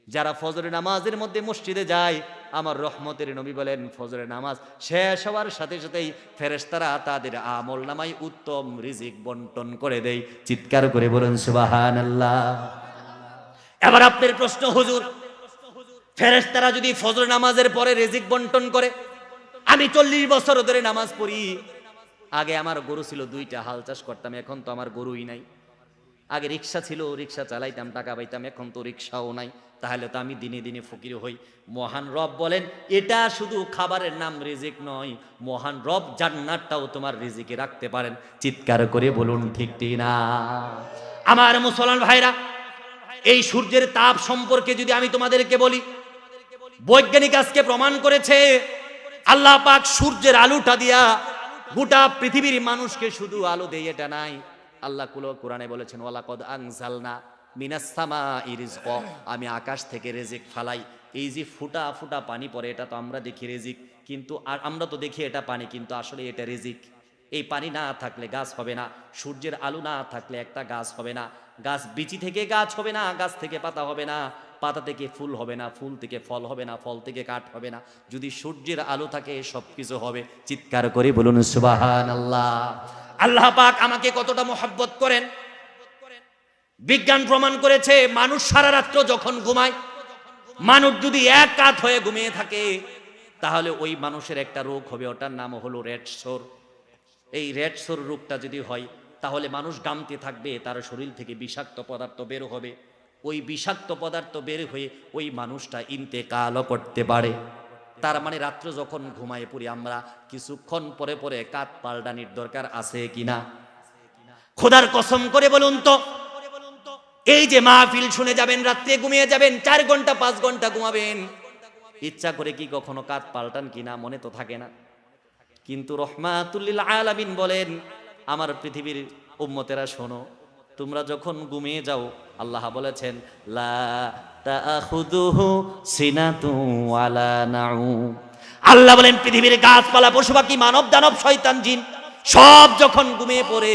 যারা ফজরের নামাজের মধ্যে মসজিদে যায়, আমার রহমতের নবী বলেন ফজরের নামাজ শেষ হওয়ার সাথে সাথেই ফেরেশতারা তাদের আমল নামায় উত্তম রিজিক বন্টন করে দেয়। চিৎকার করে বলুন সুবহানাল্লাহ। এবার আপনার প্রশ্ন, হুজুর ফেরেশতারা যদি ফজর নামাজের পরে রিজিক বন্টন করে, আমি 40 বছর ধরে নামাজ পড়ি, আগে আমার গরু ছিল 2টা, হাল চাষ করতাম, এখন তো আমার গরুই নাই। আগে রিক্সা ছিল, রিক্সা চালাইতাম, টাকা পাইতাম, এখন তো রিক্সাও নাই, তাহলে তো আমি দিনে দিনে ফকির হই। মহান রব বলেন এটা শুধু খাবারের নাম রিজিক নয়, মহান রব জান্নাতটাও তোমার রিজিকে রাখতে পারেন। চিৎকার করে বলুন ঠিক না। আমার মুসলমান ভাইরা, এই সূর্যের তাপ সম্পর্কে যদি আমি তোমাদেরকে বলি, বৈজ্ঞানিক আজকে প্রমাণ করেছে আল্লাহ পাক সূর্যের আলোটা দিয়া গোটা পৃথিবীর মানুষকে শুধু আলো দেয় এটা নাই। আল্লাহ কোরআনে বলেছেন ওয়ালাকাদ আনজালনা মিনাস সামাই রিজকা, আমি আকাশ থেকে রিজিক ফালাই। এই যে ফুটা ফুটা পানি পড়ে এটা তো আমরা দেখি রিজিক, কিন্তু আমরা তো দেখি এটা পানি, কিন্তু আসলে এটা রিজিক। এই পানি না থাকলে গাছ হবে না, সূর্যের আলো না থাকলে একটা গাছ হবে না, গাছ বিচি থেকে গাছ হবে না, গাছ থেকে পাতা হবে না, পাতা থেকে ফুল হবে না, ফুল থেকে ফল হবে না, ফল থেকে কাঠ হবে না। যদি সূর্যের আলো থাকে সবকিছু হবে। চিৎকার করে বলুন সুবহানাল্লাহ। আল্লাহ পাক আমাকে কতটা মহব্বত করেন। বিজ্ঞান প্রমাণ করেছে মানুষ সারা রাত্র যখন ঘুমায়, মানুষ যদি এক কাত হয়ে ঘুমিয়ে থাকে তাহলে ওই মানুষের একটা রোগ হবে, ওটার নাম হলো রেড সোর। এই রেড সোর রোগটা যদি হয় তাহলে মানুষ গামতে থাকবে, তার শরীর থেকে বিষাক্ত পদার্থ বের হবে। ওই বিষাক্ত পদার্থ বের হয়ে ওই মানুষটা ইন্তেকালও করতে পারে। তার মানে রাত্র যখন ঘুমায় পড়ি আমরা, কিছুক্ষণ পরে পরে কাত পাল্টানির দরকার আছে কিনা? খোদার কসম করে বলুন তো, এই যে মাহফিল শুনে যাবেন, রাত্রে ঘুমিয়ে যাবেন, 4 ঘন্টা 5 ঘন্টা ঘুমাবেন, ইচ্ছা করে কি কখনো কাত পাল্টান কিনা? মনে তো থাকে না। কিন্তু রহমাতুল লিল আলামিন বলেন আমার পৃথিবীর উম্মতেরা শোনো, তোমরা যখন ঘুমিয়ে যাও আল্লাহ বলেছেন লা তাখুযুহু সিনাতু ওয়ালা নাউম। আল্লাহ বলেন পৃথিবীর গাছপালা, পশু পাখি, মানব দানব, শয়তান জিন সব যখন ঘুমিয়ে পড়ে,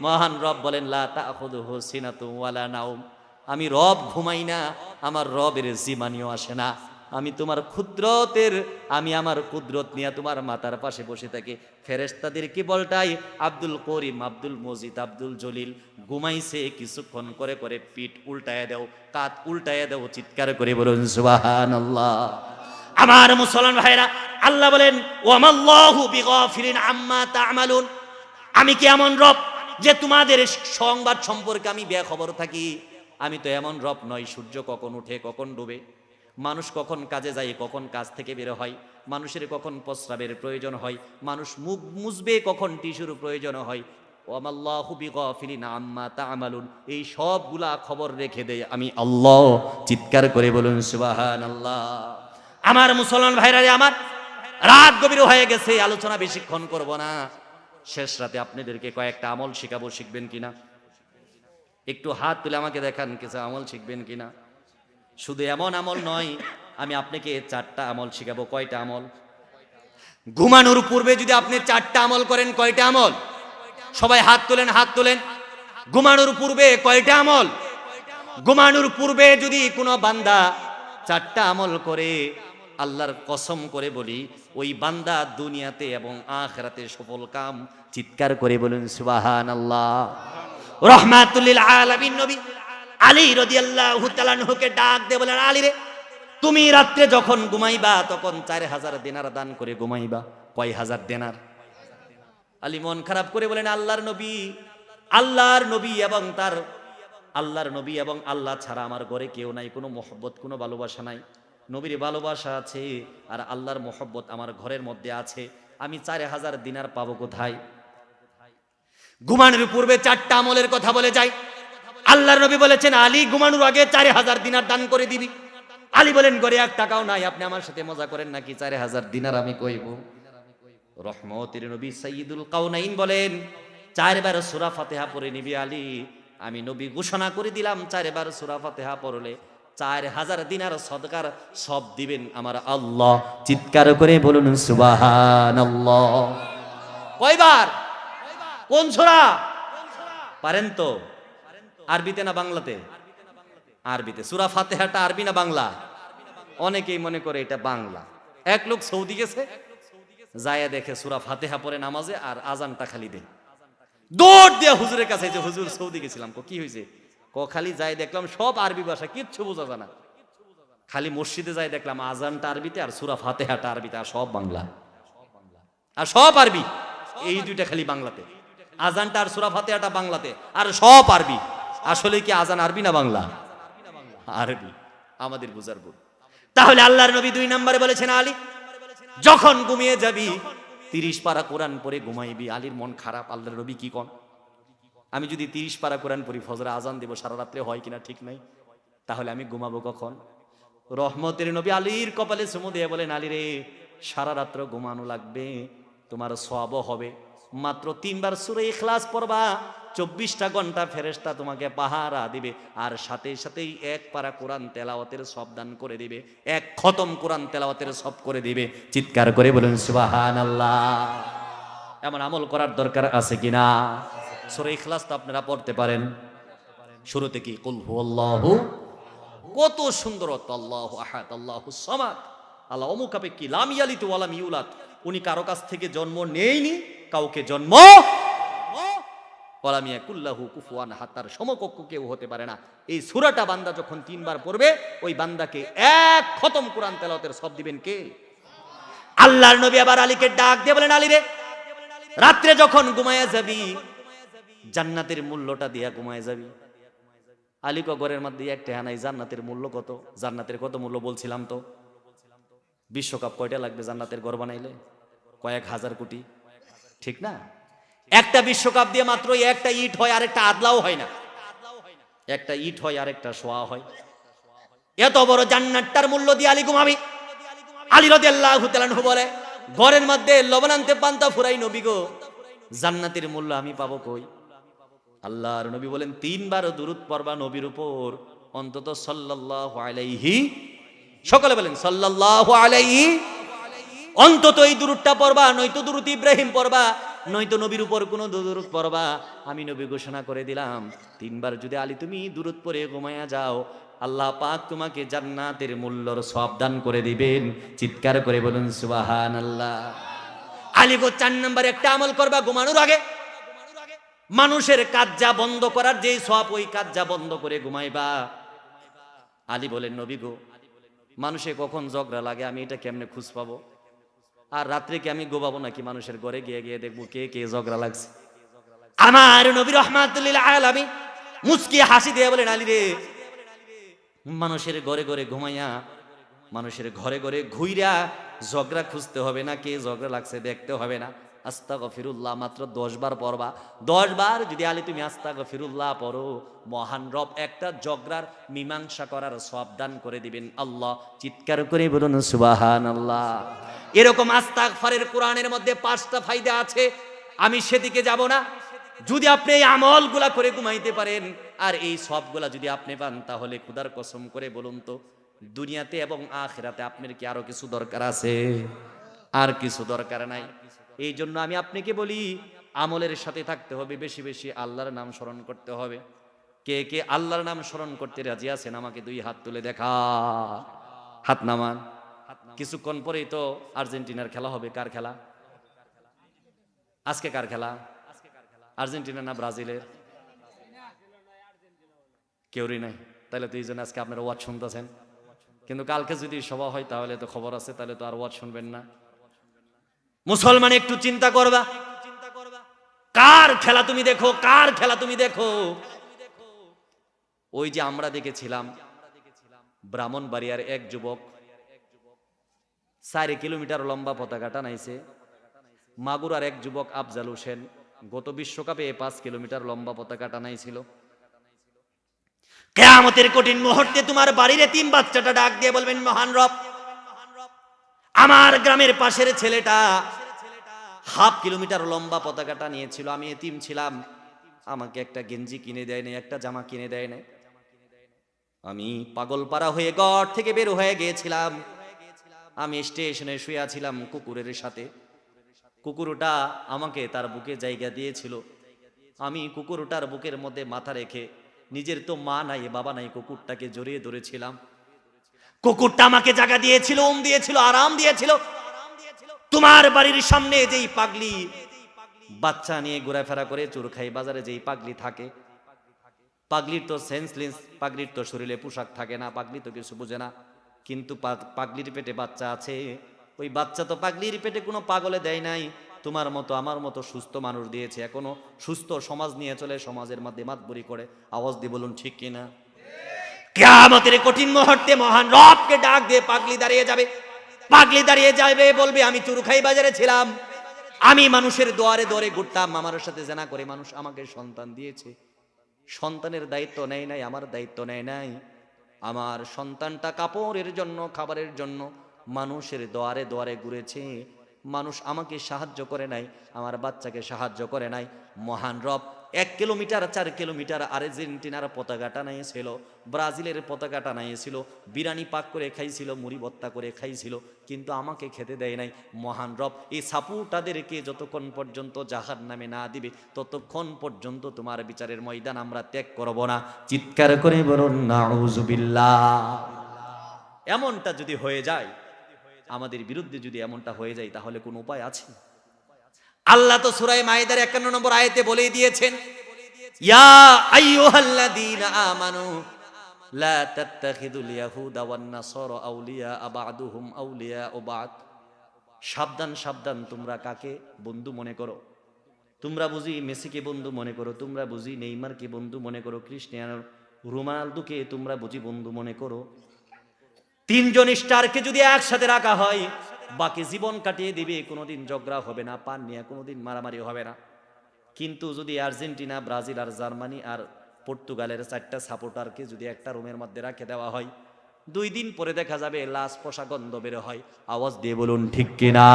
মহান রব বলেন লা তাখুযুহু সিনাতু ওয়ালা নাউম, আমি রব ঘুমাই না, আমার রবের জিমানিও আসে না। আমি তোমার কুদরতের, আমি আমার কুদরত নিয়ে তোমার মাথার পাশে বসে থাকি। ফেরেশতাদের কি বলটাই আব্দুল করিম, আব্দুল মজিদ, আব্দুল জলিল ঘুমাইছে, কিছুক্ষণ করে করে পিঠ উল্টায় দাও, কাত উল্টায় দাও। চিৎকার করে বলুন সুবহানাল্লাহ। আমার মুসলমান ভাইরা, আল্লাহ বলেন ওয়ামাল্লাহু বিগাফিলিন আম্মা তা'মালুন, আমি কি এমন রব যে তোমাদের সংবাদ সম্পর্কে আমি বেখবর থাকি? আমি তো এমন রব নই। সূর্য কখন উঠে কখন ডুবে, মানুষ কখন কাজে যায় কখন কাজ থেকে বের হয়, মানুষের কখন প্রস্রাবের প্রয়োজন হয়, মানুষ মুখ মুছবে কখন টিস্যুর প্রয়োজন হয়, ওয়ামাল্লাহু বিগাফিলিন আম্মা তা'মালুন, এই সবগুলা খবর রেখে দেয় আমি আল্লাহ। চিৎকার করে বলুন সুবহানাল্লাহ। আমার মুসলমান ভাইরা আমার, রাত গভীর হয়ে গেছে, আলোচনা বেশিক্ষণ করব না। শেষ রাতে আপনাদেরকে কয়েকটা আমল শিখাবো, শিখবেন কিনা? একটু হাত তুলে আমাকে দেখান কিছু আমল শিখবেন কিনা। শুধু এমন আমল নয়, আমি আপনাকে 4টা আমল শিখাবো। কয়টা আমল? ঘুমানোর পূর্বে যদি আপনি 4টা আমল করেন, কয়টা আমল? সবাই হাত তোলেন, হাত তোলেন। ঘুমানোর পূর্বে কয়টা আমল? ঘুমানোর পূর্বে যদি কোনো বান্দা 4টা আমল করে, আল্লাহর কসম করে বলি, ওই বান্দা দুনিয়াতে এবং আখিরাতে সফল কাম। চিৎকার করে বলুন সুবহানাল্লাহ। রাহমাতুল লিল আলামিন নবী আলী রাদিয়াল্লাহু তাআলা আনহুকে ডাক দিয়ে বলেন, আলী রে, তুমি রাত্রে যখন ঘুমাইবা তখন 4000 দিনার দান করে ঘুমাইবা। কয় হাজার দিনার? আলী মন খারাপ করে বলেন, আল্লাহর নবী এবং তার আল্লাহর নবী এবং আল্লাহ ছাড়া আমার ঘরে কেউ নাই, কোনো মহব্বত, কোনো ভালোবাসা নাই। নবীর ভালোবাসা আছে আর আল্লাহর মহব্বত আমার ঘরের মধ্যে আছে, আমি 4000 দিনার পাবো কোথায়? ঘুমানোর পূর্বে 4টা আমলের কথা বলে যায়। আল্লাহর নবী বলেছেন, আলী ঘুমানোর আগে 4000 দিনার দান করে দিবি। আলী বলেন, ঘরে 1 টাকাও নাই, আপনি আমার সাথে মজা করেন নাকি? 4000 দিনার আমি কইব? রহমতের নবী সাইয়্যিদুল কাউনাইন বলেন, 4 বার সূরা ফাতিহা পড়ে নিবি আলী। আমি নবী ঘোষণা করে দিলাম, 4 বার সূরা ফাতিহা পড়লে 4000 দিনার সদকার সব দিবেন আমার আল্লাহ। চিৎকার করে বলুন সুবহানাল্লাহ। কয়বার? কোন সূরা পারেন তো? আরবিতে না বাংলাতে? আরবিতে। সূরা ফাতিহাটা আরবি না বাংলা? অনেকেই মনে করে এটা বাংলা। এক লোক সৌদি গেছে, যায় দেখে সূরা ফাতিহা পড়ে নামাজে আর আজানটা খালি দেয়। দৌড় দিয়ে হুজুরের কাছে, যে হুজুর সৌদি গেছিলাম। কি হয়েছে? খালি যাই দেখলাম সব আরবি ভাষা, কিচ্ছু বোঝা যায় না। খালি মসজিদে যাই দেখলাম আজানটা আরবিতে আর সূরা ফাতিহাটা আরবিতে, আর সব বাংলা, আর সব আরবি। এই দুইটা খালি বাংলাতে, আজানটা আর সূরা ফাতিহাটা বাংলাতে, আর সব আরবি। আসলে কি আজান আরবি না বাংলা? আরবি। আমাদের বুঝার ভুল। তাহলে আল্লাহর নবী 2 নম্বরে বলেছেন, আলী যখন ঘুমিয়ে যাবি 30 পারা কোরআন পড়ে ঘুমাইবি। আলীর মন খারাপ, আল্লাহর নবী কি কোন? আমি যদি 30 পারা কোরআন পড়ি, ফজরে আজান দেব, সারা রাত্রে হয় কিনা ঠিক নাই, তাহলে আমি ঘুমাবো কখন? রহমতের নবী আলীর কপালে চুমু দিয়ে বলেন, আলী রে, সারা রাত্র ঘুমানো লাগবে, তোমার সওয়াবও হবে। মাত্র 3 বার সূরা ইখলাস পড়বা, 24টা ঘন্টা ফেরেশতা তোমাকে পাহারা দিবে, আর সাথে সাথেই 1 পারা কোরআন তেলাওয়াতের সব দান করে দিবে, 1 খতম কোরআন তেলাওয়াতের সব করে দিবে। চিৎকার করে বলুন সুবহানাল্লাহ। এমন আমল করার দরকার আছে কিনা? সূরা ইখলাস তো আপনারা পড়তে পারেন। শুরুতে কি কুল হুয়াল্লাহু, কত সুন্দর, আল্লাহু আহাদ আল্লাহুস সামাদ, আল্লাহ অমুকাপেক্ষী, লাম ইয়ালিদ ওয়া লাম ইউলাদ, উনি কারো কাছ থেকে জন্ম নেয়নি, কাউকে জন্ম ওয়ালাম ইয়াকুল লাহু কুফুয়ান আহাদ, তার সমকক্ষ কেউ হতে পারে না। এই সূরাটা বান্দা যখন 3 বার পড়বে, ওই বান্দাকে 1 খতম কোরআন তেলাওয়াতের সব দিবেন কে? আল্লাহর নবী আবার আলীকে ডাক দিয়ে বলেন, আলী রে, রাত্রে যখন ঘুমায়া যাবি, জান্নাতের মূল্যটা দিয়া ঘুমায়া যাবি। আলী কো ঘরের মধ্যে 1 টাকা নাই, জান্নাতের মূল্য কত? জান্নাতের কত মূল্য বলছিলাম তো? বিশ্বকাপ কয়টা লাগবে জান্নাতের ঘর বানাইলে? কয়েক হাজার কোটি, ঠিক না? একটা বিশ্বকাপ দিয়ে মাত্র 1টা ইট হয়, আরেকটা আদলাও হয় না। একটা ইট হয়, আরেকটা সোয়া হয়। এত বড় জান্নাতটার মূল্য দিয়ে আলী ঘুমাবি? আলী রাদিয়াল্লাহু তাআলা আনহু বলে, ঘরের মধ্যে লবণ আনতে পান্তা ফুরাই, নবী গো, জান্নাতের মূল্য আমি পাবো কই? আল্লাহর নবী বলেন, 3 বার দুরূদ পড়বা নবীর উপর, অন্তত সাল্লাল্লাহু আলাইহি, সকলে বলেন সাল্লাল্লাহু আলাইহি, অন্তত এই দুরূদটা পড়বা, নয়তো দুরূদ ইব্রাহিম পড়বা, নয়তো নবীর উপর কোন দুরূদ পড়বা। আমি নবী ঘোষণা করে দিলাম, 3 বার যদি আলী তুমি দুরূদ পড়ে ঘুমায়া যাও, আল্লাহ পাক তোমাকে জান্নাতের মূল্যর সওয়াব দান করে দিবেন। চিৎকার করে বলুন সুবহানাল্লাহ। আলী গো 4 নম্বর একটা আমল করবা ঘুমানোর আগে, মানুষের কাজ যা বন্ধ করার যে সওয়াব, ওই কাজ যা বন্ধ করে ঘুমাইবা। আলী বলেন, নবী গো, মানুষে কখন ঝগড়া লাগে আমি এটা কেমনে খুঁজ পাবো? আর রাত্রে কি আমি ঘুমাবো নাকি মানুষের ঘরে গিয়ে গিয়ে দেখবো কে কে ঝগড়া লাগছে? আমার নবী রাহমাতুল লিল আলামিন মুস্কি হাসি দিয়ে বলেন, আলী রে, মানুষের ঘরে ঘরে ঘুমাইয়া, মানুষের ঘরে ঘরে ঘুইরা ঝগড়া খুঁজতে হবে না, কে ঝগড়া লাগছে দেখতে হবে না। আস্তাগফিরুল্লাহ মাত্র 10 বার পড়বা। 10 বার যদি আলী তুমি আস্তাগফিরুল্লাহ পড়ো, মহান রব একটা ঝগড়ার মীমাংসা করার সওয়াব দান করে দিবেন আল্লাহ। চিৎকার করে বলুন সুবহানাল্লাহ। এরকম আস্তাগফারের কোরআনের মধ্যে 5টা ফায়দা আছে, আমি সেদিকে যাব না। যদি আপনি এই আমলগুলা করে ঘুমাইতে পারেন আর এই সবগুলা যদি আপনি পান, তাহলে খোদার কসম করে বলুন তো, দুনিয়াতে এবং আখিরাতে আপনার কি আরো কিছু দরকার আছে? আর কিছু দরকার নাই। এই জন্য আমি আপনাকে বলি, আমলের সাথে থাকতে হবে, বেশি বেশি আল্লাহর নাম স্মরণ করতে হবে। কে কে আল্লাহর নাম স্মরণ করতে রাজি আছেন আমাকে 2 হাত তুলে দেখা, হাত নামান। কিছুক্ষণ পরেই তো আর্জেন্টিনার খেলা হবে। কার খেলা আজকে? কার খেলা? আর্জেন্টিনা না ব্রাজিলের? কেউরই নাই। তাহলে তো এই জন্য আজকে আপনারা ওয়াজ শুনতেছেন, কিন্তু কালকে যদি সভা হয় তাহলে তো খবর আছে, তাহলে তো আর ওয়াজ শুনবেন না। মুসলমান একটু চিন্তা করবা, কার খেলা তুমি দেখো, কার খেলা তুমি দেখো। ওই যে আমরা দেখেছিলাম ব্রাহ্মণবাড়িয়ার এক যুবক 4 কিলোমিটার লম্বা পতাকা টানাইছে। মাগুরার এক যুবক আফজাল হোসেন গত বিশ্বকাপে 5 কিলোমিটার লম্বা পতাকা টানাইছিল। কিয়ামতের কঠিন মুহূর্তে তোমার বাড়ির এতিম বাচ্চাটা ডাক দিয়ে বলবেন, মহান রব, আমার গ্রামের পাশের ছেলেটা 1/2 কিলোমিটার লম্বা পতাকাটা নিয়েছিল, আমি এতিম ছিলাম, আমাকে একটা গেঞ্জি কিনে দেয় নাই, একটা জামা কিনে দেয় নাই। আমি পাগলপাড়া হয়ে ঘর থেকে বের হয়ে গিয়েছিলাম। আমি স্টেশনে শুয়ে আছিলাম কুকুরের সাথে। কুকুরটা আমাকে তার বুকে জায়গা দিয়েছিল। আমি কুকুরটার বুকের মধ্যে মাথা রেখে, নিজের তো মা নাই বাবা নাই, কুকুরটাকে জড়িয়ে ধরেছিলাম। কুকুরটা আমাকে জায়গা দিয়েছিল, দিয়েছিল, আরাম দিয়েছিল। তোমার বাড়ির সামনে যেই পাগলি বাচ্চা নিয়ে ঘোরাফেরা করে চুরখাই বাজারে যেই পাগলি থাকে, পাগলির তো সেন্সলেস, পাগলির তো শরীরে পোশাক থাকে না, পাগলি তো কিছু বুঝে না, কিন্তু পাগলির পেটে বাচ্চা আছে। ওই বাচ্চা তো পাগলির পেটে কোনো পাগলে দেয় নাই, তোমার মতো আমার মতো সুস্থ মানুষ দিয়েছে। এখনো সুস্থ সমাজ নিয়ে চলে, সমাজের মধ্যে মাতবরি করে। আওয়াজ দিয়ে বলুন ঠিক কিনা? কিয়ামতের কঠিন মুহূর্তে মহান রবকে ডাক দিয়ে পাগলি দাঁড়িয়ে যাবে। পাগলি দাঁড়িয়ে যাবে, বলবে, আমি চুরখাই বাজারে ছিলাম, আমি মানুষের দুয়ারে দুয়ারে ঘুরতাম, আমার সাথে জেনা করে মানুষ আমাকে সন্তান দিয়েছে। সন্তানের দায়িত্ব নেয় নাই, আমার দায়িত্ব নেয় নাই। আমার সন্তানটা কাপড়ের জন্য, খাবারের জন্য মানুষের দুয়ারে দুয়ারে ঘুরেছে, মানুষ আমাকে সাহায্য করে নাই, আমার বাচ্চাকে সাহায্য করে নাই। মহান রব 1 কিলোমিটার 4 কিলোমিটার আর্জেন্টিনার পতাকা টানাইছিল, ব্রাজিলের পতাকা টানাইছিল, বিরিয়ানি পাক করে খাইছিল, মুড়ি ভর্তা করে খাইছিল, কিন্তু আমাকে খেতে দেয় নাই। মহান রব এই সাপুটাদেরকে যতক্ষণ পর্যন্ত জাহান্নামে না দিবে ততক্ষণ পর্যন্ত তোমার বিচারের ময়দান আমরা ত্যাগ করব না। চিৎকার করে বলুন নাউজুবিল্লাহ। এমনটা যদি হয়ে যায়, আমাদের বিরুদ্ধে যদি এমনটা হয়ে যায়, তাহলে কোন উপায় আছে? আল্লাহ তো সূরা মাইদার 51 নম্বর আয়াতে বলেই দিয়েছেন, ইয়া আইয়ুহাল্লাযীনা আমানু লা তাত্তাখিযুল ইয়াহুদা ওয়ান নাসারা আউলিয়া বা'দুহুম আউলিয়া বা'দ। সাবধান সাবধান, তোমরা কাকে বন্ধু মনে করো? তোমরা বুঝি মেসিকে বন্ধু মনে করো, তোমরা বুঝি নেইমারকে বন্ধু মনে করো, ক্রিস্টিয়ানো রোনালদোকে তোমরা বুঝি বন্ধু মনে করো। 3 জন স্টারকে যদি একসাথে রাখা হয়, বাকি জীবন কাটিয়ে দিবে, কোনোদিন ঝগড়া হবে না, পান নিয়ে কোনোদিন মারামারি হবে না। কিন্তু যদি আর্জেন্টিনা, ব্রাজিল আর জার্মানি আর পর্তুগালের 4টা সাপোর্টারকে যদি একটা রুমের মধ্যে রেখে দেওয়া হয়, 2 দিন পরে দেখা যাবে লাশ পোষা গন্ধ বের হয়। আওয়াজ দিয়ে বলুন ঠিক কিনা?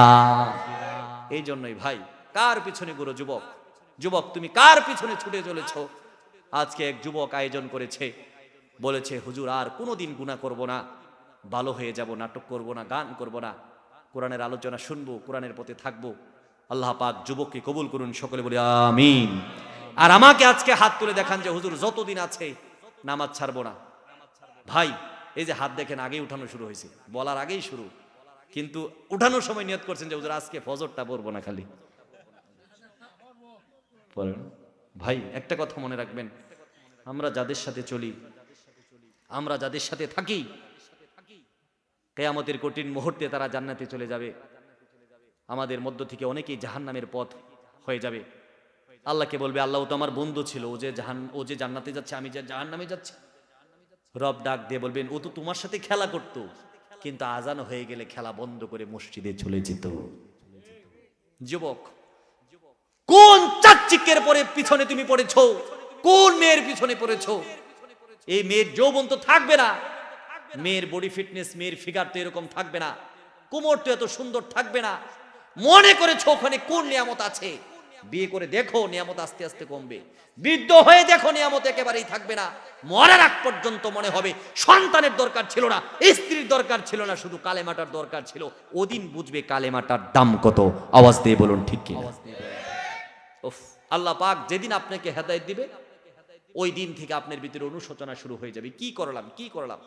এই জন্যই ভাই, কার পিছনে ঘুরো? যুবক, যুবক তুমি কার পিছনে ছুটে চলেছ? আজকে এক যুবক আয়োজন করেছে, বলেছে, হুজুর আর কোনোদিন গুনাহ করব না, ভালো হয়ে যাব, নাটক করব না, গান করব না, কোরআনের আলোচনা শুনবো, কোরআনের পথে থাকবো। আল্লাহ পাক যুবককে কবুল করুন, সকলে বলি আমিন। আর আমাকে আজকে হাত তুলে দেখান যে হুজুর যতদিন আছে নামাজ ছাড়বো না। ভাই এই যে হাত দেখেন, আগেই উঠানো শুরু হয়েছে, বলার আগেই শুরু, কিন্তু উঠানোর সময় নিয়ত করছেন যে হুজুর আজকে ফজরটা পড়বো না, খালি পড়েন। ভাই একটা কথা মনে রাখবেন, আমরা যাদের সাথে চলি, আমরা যাদের সাথে থাকি, কিয়ামতের কঠিন মুহূর্তে তারা জান্নাতে চলে যাবে। আমাদের মধ্য থেকে অনেকেই জাহান্নামের পথ হয়ে যাবে। আল্লাহকে বলবে, আল্লাহ তো আমার বন্ধু ছিল, ও যে জান্নাতে যাচ্ছে, আমি যে জাহান্নামে যাচ্ছি। রব ডাক দিয়ে বলবেন, ও তো তোমার সাথে খেলা করতো, কিন্তু আজান হয়ে গেলে খেলা বন্ধ করে মসজিদে চলে যেত। যুবক, কোন চাকচিকের পরে পিছনে তুমি পড়েছো? কোন মেয়ের পিছনে পড়েছো? এই মেয়ের যৌবন তো থাকবে না, মেয়ের বডি ফিটনেস, মেয়ের ফিগার তো এরকম থাকবে না, কোমর তো এত সুন্দর থাকবে না। মনে করেছো ওখানে কোন নিয়ামত আছে? বিয়ে করে দেখো, নিয়ামত আস্তে আস্তে কমবে। বৃদ্ধ হয়ে দেখো, নিয়ামত একেবারেই থাকবে না। মরার আগ পর্যন্ত মনে হবে সন্তানের দরকার ছিল না, স্ত্রীর দরকার ছিল না, শুধু কালেমাটার দরকার ছিল। ওদিন বুঝবে কালেমাটার দাম কত। আওয়াজ দিয়ে বলুন ঠিক কি? উফ, আল্লাহ পাক যেদিন আপনাকে হেদায়েত দিবে ওই দিন থেকে আপনার ভিতরে অনুশোচনা শুরু হয়ে যাবে, কি করলাম কি করলাম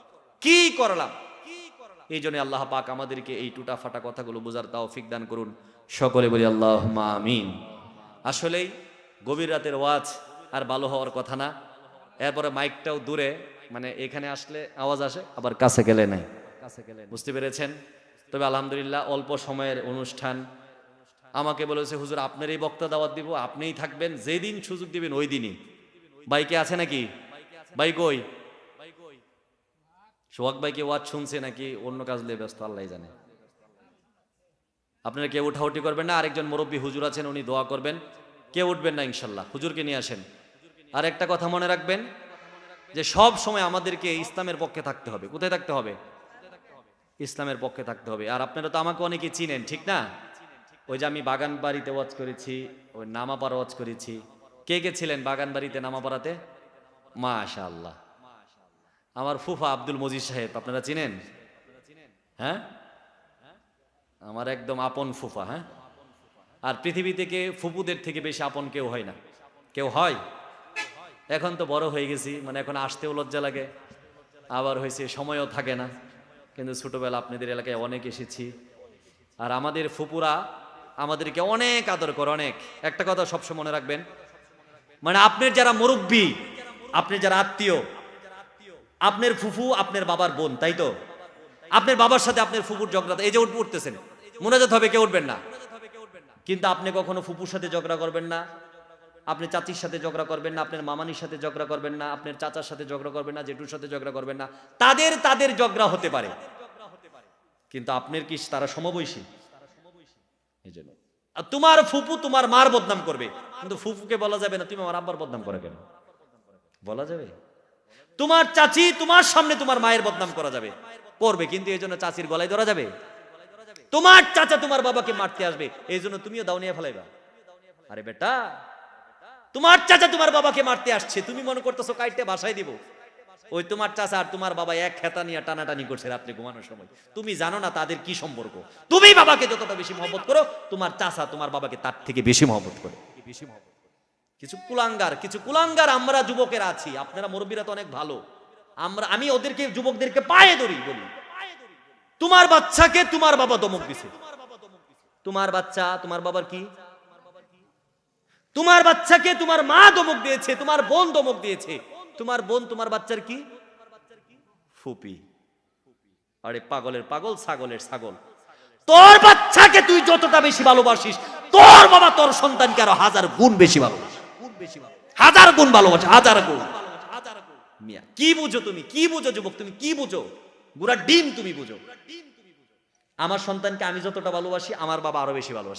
কি করলাম। এই জন্য আল্লাহ পাক আমাদেরকে এই টুটা ফাটা কথাগুলো বোঝার তৌফিক দান করুন, সকলে বলি আল্লাহুম্মা আমিন। আসলেই গভীর রাতের ওয়াজ আর ভালো হওয়ার কথা না। এরপরে মাইকটাও দূরে, মানে এখানে আসলে আওয়াজ আসে, আবার কাছে গেলে নাই, বুঝতে পেরেছেন? তবে আলহামদুলিল্লাহ অল্প সময়ের অনুষ্ঠান। আমাকে বলেছে হুজুর আপনার এই বক্তা দাওয়াত দিব, আপনিই থাকবেন, যেদিন সুযোগ দিবেন ওই দিনই। বাইকে আছে নাকি? ভাই কই? সোহাগ ভাই কি ওয়াজ শুনছে নাকি অন্য কাজ নিয়ে ব্যস্ত, আল্লাহ জানে। আপনারা কেউ উঠাউঠি করবেন না, আরেকজন মুরব্বী হুজুর আছেন, উনি দোয়া করবেন। কেউ উঠবেন না ইনশাল্লাহ, হুজুরকে নিয়ে আসেন। আর একটা কথা মনে রাখবেন যে সব সময় আমাদেরকে ইসলামের পক্ষে থাকতে হবে। কোথায় থাকতে হবে? ইসলামের পক্ষে থাকতে হবে। আর আপনারা তো আমাকে অনেকে চিনেন, ঠিক না? ওই যে আমি বাগান বাড়িতে ওয়াজ করেছি, ওই নামাপাড়া ওয়াজ করেছি। কে কে ছিলেন বাগান বাড়িতে নামাপাড়াতে? মাশাআল্লাহ। আমার ফুফা আব্দুল মজিদ সাহেব আপনারা চিনেন? হ্যাঁ, আমার একদম আপন ফুফা। হ্যাঁ, আর পৃথিবী থেকে ফুপুদের থেকে বেশি আপন কেউ হয় না। কেউ হয়? এখন তো বড় হয়ে গেছি, মানে এখন আসতেও লজ্জা লাগে, আবার হয়েছে সময়ও থাকে না। কিন্তু ছোটবেলা আপনাদের এলাকায় অনেক এসেছি। আর আমাদের ফুপুরা আমাদেরকে অনেক আদর করে, অনেক। একটা কথা সবসময় মনে রাখবেন, মানে আপনার যারা মুরব্বী, আপনার যারা আত্মীয়, আপনার ফুফু আপনার বাবার বোন, তাই তো? আপনার বাবার সাথে আপনার ফুপুর ঝগড়া, এই যে উঠতেছেন মোনাজাত হবে, কেউ উঠবেন না। কিন্তু আপনি কখনো ফুপুর সাথে ঝগড়া করবেন না, আপনি চাচির সাথে ঝগড়া করবেন না, আপনার মামানির সাথে ঝগড়া করবেন না, আপনার চাচার সাথে ঝগড়া করবেন না, জেঠুর সাথে ঝগড়া করবেন না। তাদের ঝগড়া হতে পারে, কিন্তু আপনার কি তারা সমবয়সী? এই জন্য তোমার ফুপু তোমার মার বদনাম করবে, কিন্তু ফুফুকে বলা যাবে না তুমি আমার আব্বার বদনাম করে কেন, বলা যাবে? তোমার চাচি তোমার সামনে তোমার মায়ের বদনাম করা যাবে, করবে, কিন্তু এই জন্য চাচির গলায় ধরা যাবে? তোমার চাচা তোমার বাবাকে মারতে আসবে, এই জন্য তুমিও দাউনিয়া ফেলাইবা? আরে বেটা, তোমার চাচা তোমার বাবাকে মারতে আসছে, তুমি মনে করতেছো কাইটে বাসায় দিব। ওই তোমার চাচা আর তোমার বাবা এক খেতা নিয়ে টানাটানি করছে রাত্রে ঘুমানোর সময়। তুমি জানো না তাদের কি সম্পর্ক। তুমি বাবাকে যতটা বেশি মহব্বত করো, তোমার চাচা তোমার বাবাকে তার থেকে বেশি মহব্বত করে। কিছু কুলাঙ্গার আমরা যুবকেরা আছি, আপনারা মুরব্বীরা তো অনেক ভালো। আমি ওদেরকে যুবকদেরকে পায়ে ধরি, বলি তোমার বাচ্চাকে তোমার বাবা ধমক দিছে। তোমার বাচ্চা তোমার বাবার কি? তোমার বাচ্চাকে তোমার মা ধমক দিয়েছে, তোমার বোন ধমক দিয়েছে। তোমার বোন তোমার বাচ্চার কি? ফুপি। আরে পাগলের পাগল, ছাগলের ছাগল। তোর বাচ্চাকে তুই যতটা বেশি ভালোবাসিস, তোর বাবা তোর সন্তানকে আরো 1000 গুণ বেশি ভালোবাসে, 1000 গুণ ভালোবাসে, 1000 গুণ। মিয়া কি বুঝো তুমি? কি বুঝো যুবক? তুমি কি বুঝো? গুড়া ডিম তুমি বুঝো। আমার সন্তানকে আমি যতটা ভালোবাসি, আমার বাবা আরো বেশি ভালোবাসে।